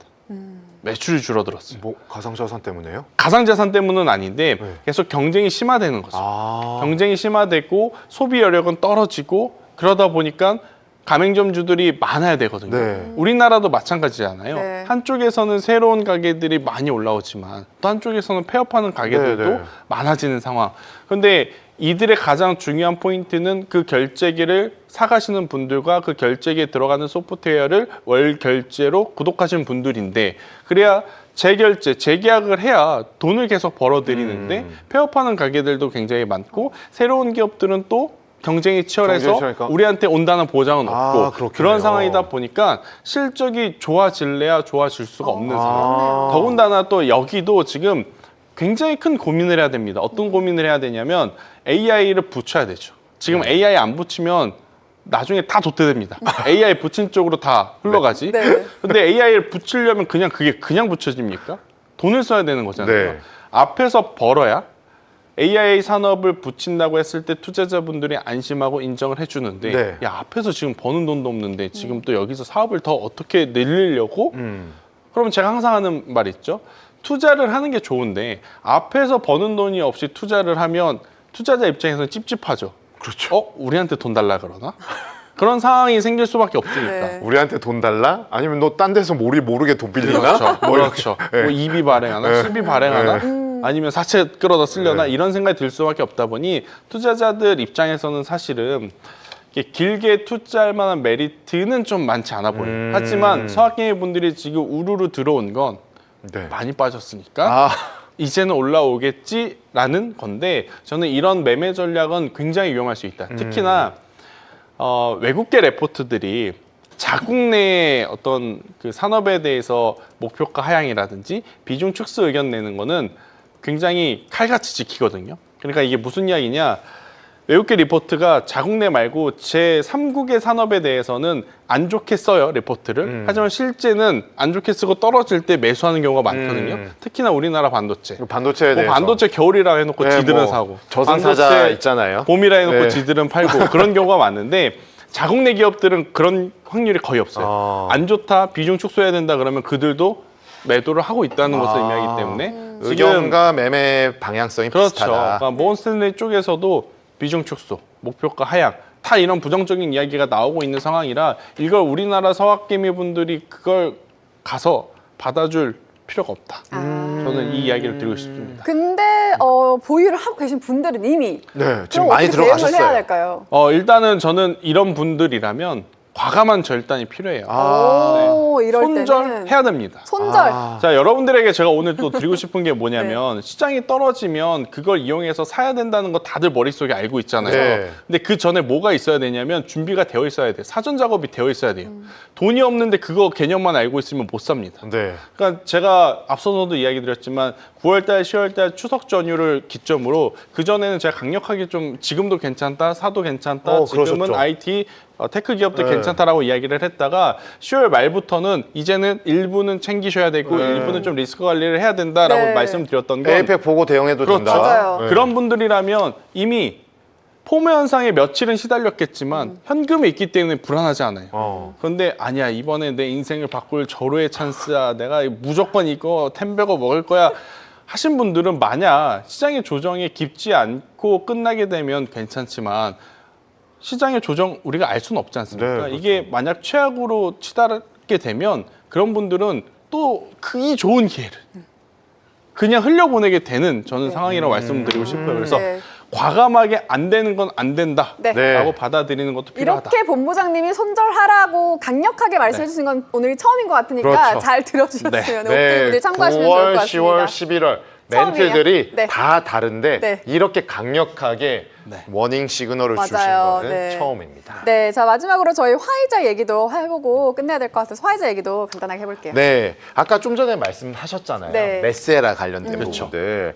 매출이 줄어들었어요. 뭐 가상자산 때문에요? 가상자산 때문은 아닌데 네. 계속 경쟁이 심화되는 거죠. 아, 경쟁이 심화되고 소비 여력은 떨어지고 그러다 보니까 가맹점주들이 많아야 되거든요. 네. 우리나라도 마찬가지잖아요. 네. 한쪽에서는 새로운 가게들이 많이 올라오지만 또 한쪽에서는 폐업하는 가게들도 네, 네. 많아지는 상황. 근데 이들의 가장 중요한 포인트는 그 결제기를 사가시는 분들과 그 결제기에 들어가는 소프트웨어를 월 결제로 구독하시는 분들인데 그래야 재결제, 재계약을 해야 돈을 계속 벌어들이는데 폐업하는 가게들도 굉장히 많고 새로운 기업들은 또 경쟁이 치열해서 경쟁이 치열하니까. 우리한테 온다는 보장은 아, 없고 그렇겠네요. 그런 상황이다 보니까 실적이 좋아질래야 좋아질 수가 없는 상황. 더군다나 또 여기도 지금 굉장히 큰 고민을 해야 됩니다. 어떤 고민을 해야 되냐면 AI를 붙여야 되죠. 지금 AI 안 붙이면 나중에 다 도태됩니다. AI 붙인 쪽으로 다 흘러가지. 네. 근데 AI를 붙이려면 그게 그냥 붙여집니까? 돈을 써야 되는 거잖아요. 네. 앞에서 벌어야 AI 산업을 붙인다고 했을 때 투자자분들이 안심하고 인정을 해주는데 네. 야 앞에서 지금 버는 돈도 없는데 지금 또 여기서 사업을 더 어떻게 늘리려고? 그러면 제가 항상 하는 말 있죠. 투자를 하는 게 좋은데 앞에서 버는 돈이 없이 투자를 하면 투자자 입장에서는 찝찝하죠. 그렇죠. 우리한테 돈 달라 그러나? 그런 상황이 생길 수밖에 없으니까. 네. 우리한테 돈 달라? 아니면 너 딴 데서 모르게 돈 빌리나? 그렇죠. 그렇죠. 뭐 EB 발행하나, CB 발행하나, 아니면 사채 끌어다 쓰려나 이런 생각이 들 수밖에 없다 보니 투자자들 입장에서는 사실은 이게 길게 투자할 만한 메리트는 좀 많지 않아 보여요. 하지만 서학개미 분들이 지금 우르르 들어온 건 네. 많이 빠졌으니까 아, 이제는 올라오겠지라는 건데 저는 이런 매매 전략은 굉장히 위험할 수 있다. 특히나 외국계 레포트들이 자국 내의 어떤 그 산업에 대해서 목표가 하향이라든지 비중 축소 의견 내는 거는 굉장히 칼같이 지키거든요. 그러니까 이게 무슨 이야기냐? 외국계 리포트가 자국 내 말고 제3국의 산업에 대해서는 안 좋게 써요, 리포트를. 하지만 실제는 안 좋게 쓰고 떨어질 때 매수하는 경우가 많거든요. 특히나 우리나라 반도체. 반도체에 뭐 대해서 반도체 겨울이라 해놓고 네, 지들은 뭐 사고. 저승사자 반도체 있잖아요. 봄이라 해놓고 네. 지들은 팔고 그런 경우가 많은데 자국 내 기업들은 그런 확률이 거의 없어요. 아. 안 좋다, 비중 축소해야 된다 그러면 그들도 매도를 하고 있다는 것을 의미하기 때문에 지금 의견과 매매 방향성이 그렇죠. 비슷하다. 그러니까 모건스탠레이 쪽에서도 비중 축소, 목표가 하향 다 이런 부정적인 이야기가 나오고 있는 상황이라 이걸 우리나라 서학개미 분들이 그걸 가서 받아줄 필요가 없다. 저는 이 이야기를 드리고 싶습니다. 근데 보유를 하고 계신 분들은 이미 네, 지금 그럼 많이 어떻게 대응을 해야 들어가셨어요. 될까요? 일단은 저는 이런 분들이라면 과감한 절단이 필요해요. 오, 이럴 때는 손절해야 됩니다. 손절. 아. 자, 여러분들에게 제가 오늘 또 드리고 싶은 게 뭐냐면 시장이 떨어지면 그걸 이용해서 사야 된다는 거 다들 머릿속에 알고 있잖아요. 네. 근데 그 전에 뭐가 있어야 되냐면 준비가 되어 있어야 돼요. 사전 작업이 되어 있어야 돼요. 돈이 없는데 그거 개념만 알고 있으면 못 삽니다. 네. 그러니까 제가 앞서서도 이야기 드렸지만 9월달, 10월달 추석 전후를 기점으로 그전에는 제가 강력하게 좀 지금도 괜찮다, 사도 괜찮다, 지금은 그러셨죠. IT, 테크 기업들 네. 괜찮다라고 이야기를 했다가 10월 말부터는 이제는 일부는 챙기셔야 되고 네. 일부는 좀 리스크 관리를 해야 된다라고 네. 말씀드렸던 건 에이펙 보고 대응해도 그렇죠. 된다. 맞아요. 네. 그런 분들이라면 이미 포모 현상에 며칠은 시달렸겠지만 현금이 있기 때문에 불안하지 않아요. 그런데 아니야 이번에 내 인생을 바꿀 절호의 찬스야 내가 무조건 이거 텐베거 먹을 거야 하신 분들은 만약 시장의 조정이 깊지 않고 끝나게 되면 괜찮지만 시장의 조정 우리가 알 수는 없지 않습니까? 네, 그렇죠. 이게 만약 최악으로 치달게 되면 그런 분들은 또 이 좋은 기회를 그냥 흘려보내게 되는 저는 상황이라고 말씀드리고 싶어요. 그래서 네. 과감하게 안 되는 건 안 된다라고 네. 받아들이는 것도 필요하다. 이렇게 본부장님이 손절하라고 강력하게 말씀해 주신 건 오늘 처음인 것 같으니까 그렇죠. 잘 들어주셨으면 네. 옥대분들 참고하시면 좋을 9월, 것 10월, 같습니다. 11월 처음이에요. 멘트들이 네. 다 다른데 네. 이렇게 강력하게 네. 워닝 시그널을 주신 맞아요. 거는 네. 처음입니다. 네, 자 마지막으로 저희 화이자 얘기도 해보고 끝내야 될 것 같아서 화이자 얘기도 간단하게 해볼게요. 네, 아까 좀 전에 말씀하셨잖아요. 네. 메세라 관련된 부분들.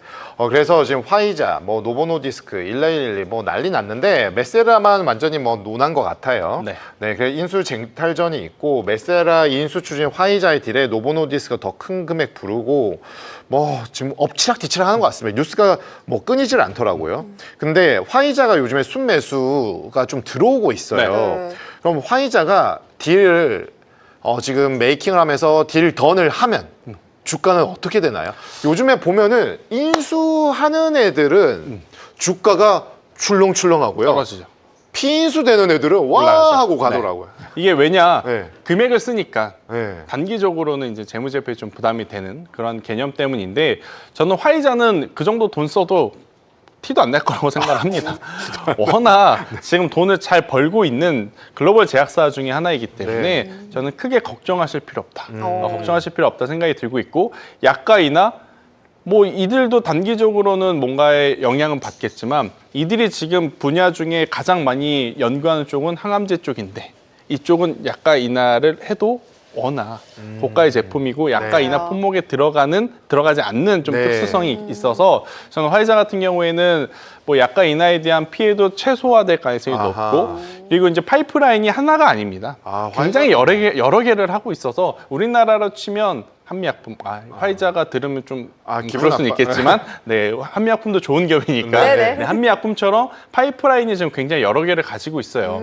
그래서 지금 화이자, 뭐 노보노디스크, 1112 뭐 난리 났는데 메세라만 완전히 뭐 논한 것 같아요. 네. 네, 그래서 인수 쟁탈전이 있고 메세라 인수 추진 화이자의 딜에 노보노디스크가 더 큰 금액 부르고 뭐 지금 엎치락뒤치락 하는 것 같습니다. 뉴스가 뭐 끊이질 않더라고요. 근데 화이자가 요즘에 순매수가 좀 들어오고 있어요. 네. 그럼 화이자가 딜을 지금 메이킹을 하면서 딜 던을 하면 주가는 어떻게 되나요? 요즘에 보면은 인수하는 애들은 주가가 출렁출렁하고요. 떨어지죠. 피인수 되는 애들은 와 올라가죠. 하고 가더라고요. 이게 왜냐 네. 금액을 쓰니까 네. 단기적으로는 이제 재무제표에 좀 부담이 되는 그런 개념 때문인데 저는 화이자는 그 정도 돈 써도 티도 안 날 거라고 생각합니다. 워낙 지금 돈을 잘 벌고 있는 글로벌 제약사 중에 하나이기 때문에 저는 크게 걱정하실 필요 없다. 걱정하실 필요 없다 생각이 들고 있고 약가이나 뭐 이들도 단기적으로는 뭔가의 영향은 받겠지만 이들이 지금 분야 중에 가장 많이 연구하는 쪽은 항암제 쪽인데 이쪽은 약가 인하를 해도 워낙 고가의 제품이고 약가 네. 인하 품목에 들어가지 않는 좀 네. 특수성이 있어서 저는 화이자 같은 경우에는 뭐 약가 인하에 대한 피해도 최소화될 가능성이 아하. 높고 그리고 이제 파이프라인이 하나가 아닙니다. 아, 굉장히 여러 개를 하고 있어서 우리나라로 치면 한미약품, 화이자가 들으면 좀 기분 그럴 수는 나빠. 있겠지만, 네 한미약품도 좋은 기업이니까 네네. 네, 한미약품처럼 파이프라인이 지금 굉장히 여러 개를 가지고 있어요.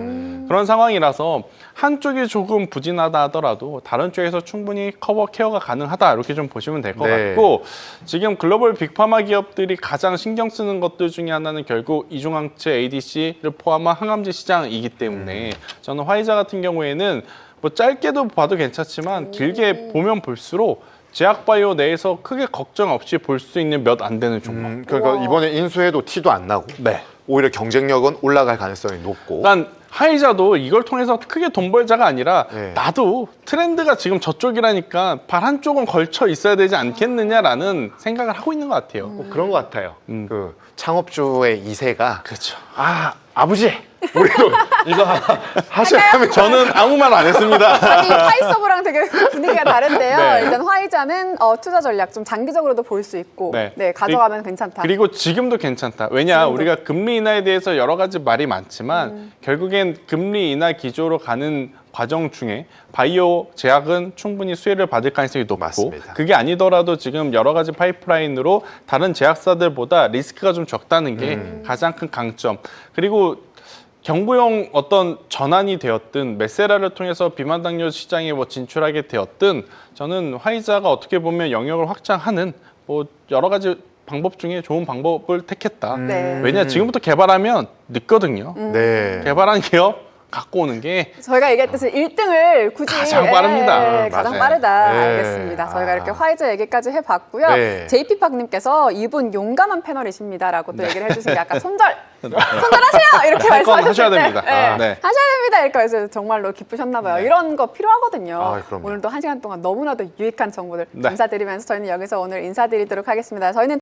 그런 상황이라서 한쪽이 조금 부진하다 하더라도 다른 쪽에서 충분히 케어가 가능하다 이렇게 좀 보시면 될 것 네. 같고 지금 글로벌 빅파마 기업들이 가장 신경 쓰는 것들 중에 하나는 결국 이중항체 ADC를 포함한 항암제 시장이기 때문에 저는 화이자 같은 경우에는 뭐 짧게도 봐도 괜찮지만 길게 보면 볼수록 제약바이오 내에서 크게 걱정 없이 볼 수 있는 몇 안 되는 종목. 그러니까 우와. 이번에 인수해도 티도 안 나고 네. 오히려 경쟁력은 올라갈 가능성이 높고. 그러니까 화이자도 이걸 통해서 크게 돈 벌자가 아니라 네. 나도 트렌드가 지금 저쪽이라니까 발 한쪽은 걸쳐 있어야 되지 않겠느냐라는 생각을 하고 있는 것 같아요. 뭐 그런 것 같아요. 음. 그 창업주의 2세가 그렇죠. 아버지 우리도 이거 하시라면 저는 아무 말 안 했습니다. 아니 화이서브랑 되게 분위기가 다른데요. 네. 일단 화이자는 투자 전략 좀 장기적으로도 볼 수 있고 네. 네, 가져가면 괜찮다. 그리고 지금도 괜찮다. 왜냐, 지금도. 우리가 금리 인하에 대해서 여러 가지 말이 많지만 결국엔 금리 인하 기조로 가는 과정 중에 바이오 제약은 충분히 수혜를 받을 가능성이 높고 맞습니다. 그게 아니더라도 지금 여러 가지 파이프라인으로 다른 제약사들보다 리스크가 좀 적다는 게 가장 큰 강점. 그리고 경부형 어떤 전환이 되었든 메세라를 통해서 비만 당뇨 시장에 뭐 진출하게 되었든 저는 화이자가 어떻게 보면 영역을 확장하는 뭐 여러 가지 방법 중에 좋은 방법을 택했다. 네. 왜냐, 지금부터 개발하면 늦거든요. 네. 개발한 기업 갖고 오는 게 저희가 얘기했듯이 1등을 굳이 가장 빠릅니다. 가장 맞아요. 빠르다. 네. 알겠습니다. 저희가 이렇게 화이자 얘기까지 해봤고요. 네. JP팍님께서 이분 용감한 패널이십니다라고 또 얘기를 해주신 게 약간 손절하세요 이렇게 할건 말씀하셨을 하셔야 때 됩니다. 네. 아, 네. 하셔야 됩니다 이렇게 해서 정말로 기쁘셨나봐요. 이런 거 필요하거든요. 아, 그럼요. 오늘도 1시간 동안 너무나도 유익한 정보들 네. 감사드리면서 저희는 여기서 오늘 인사드리도록 하겠습니다. 저희는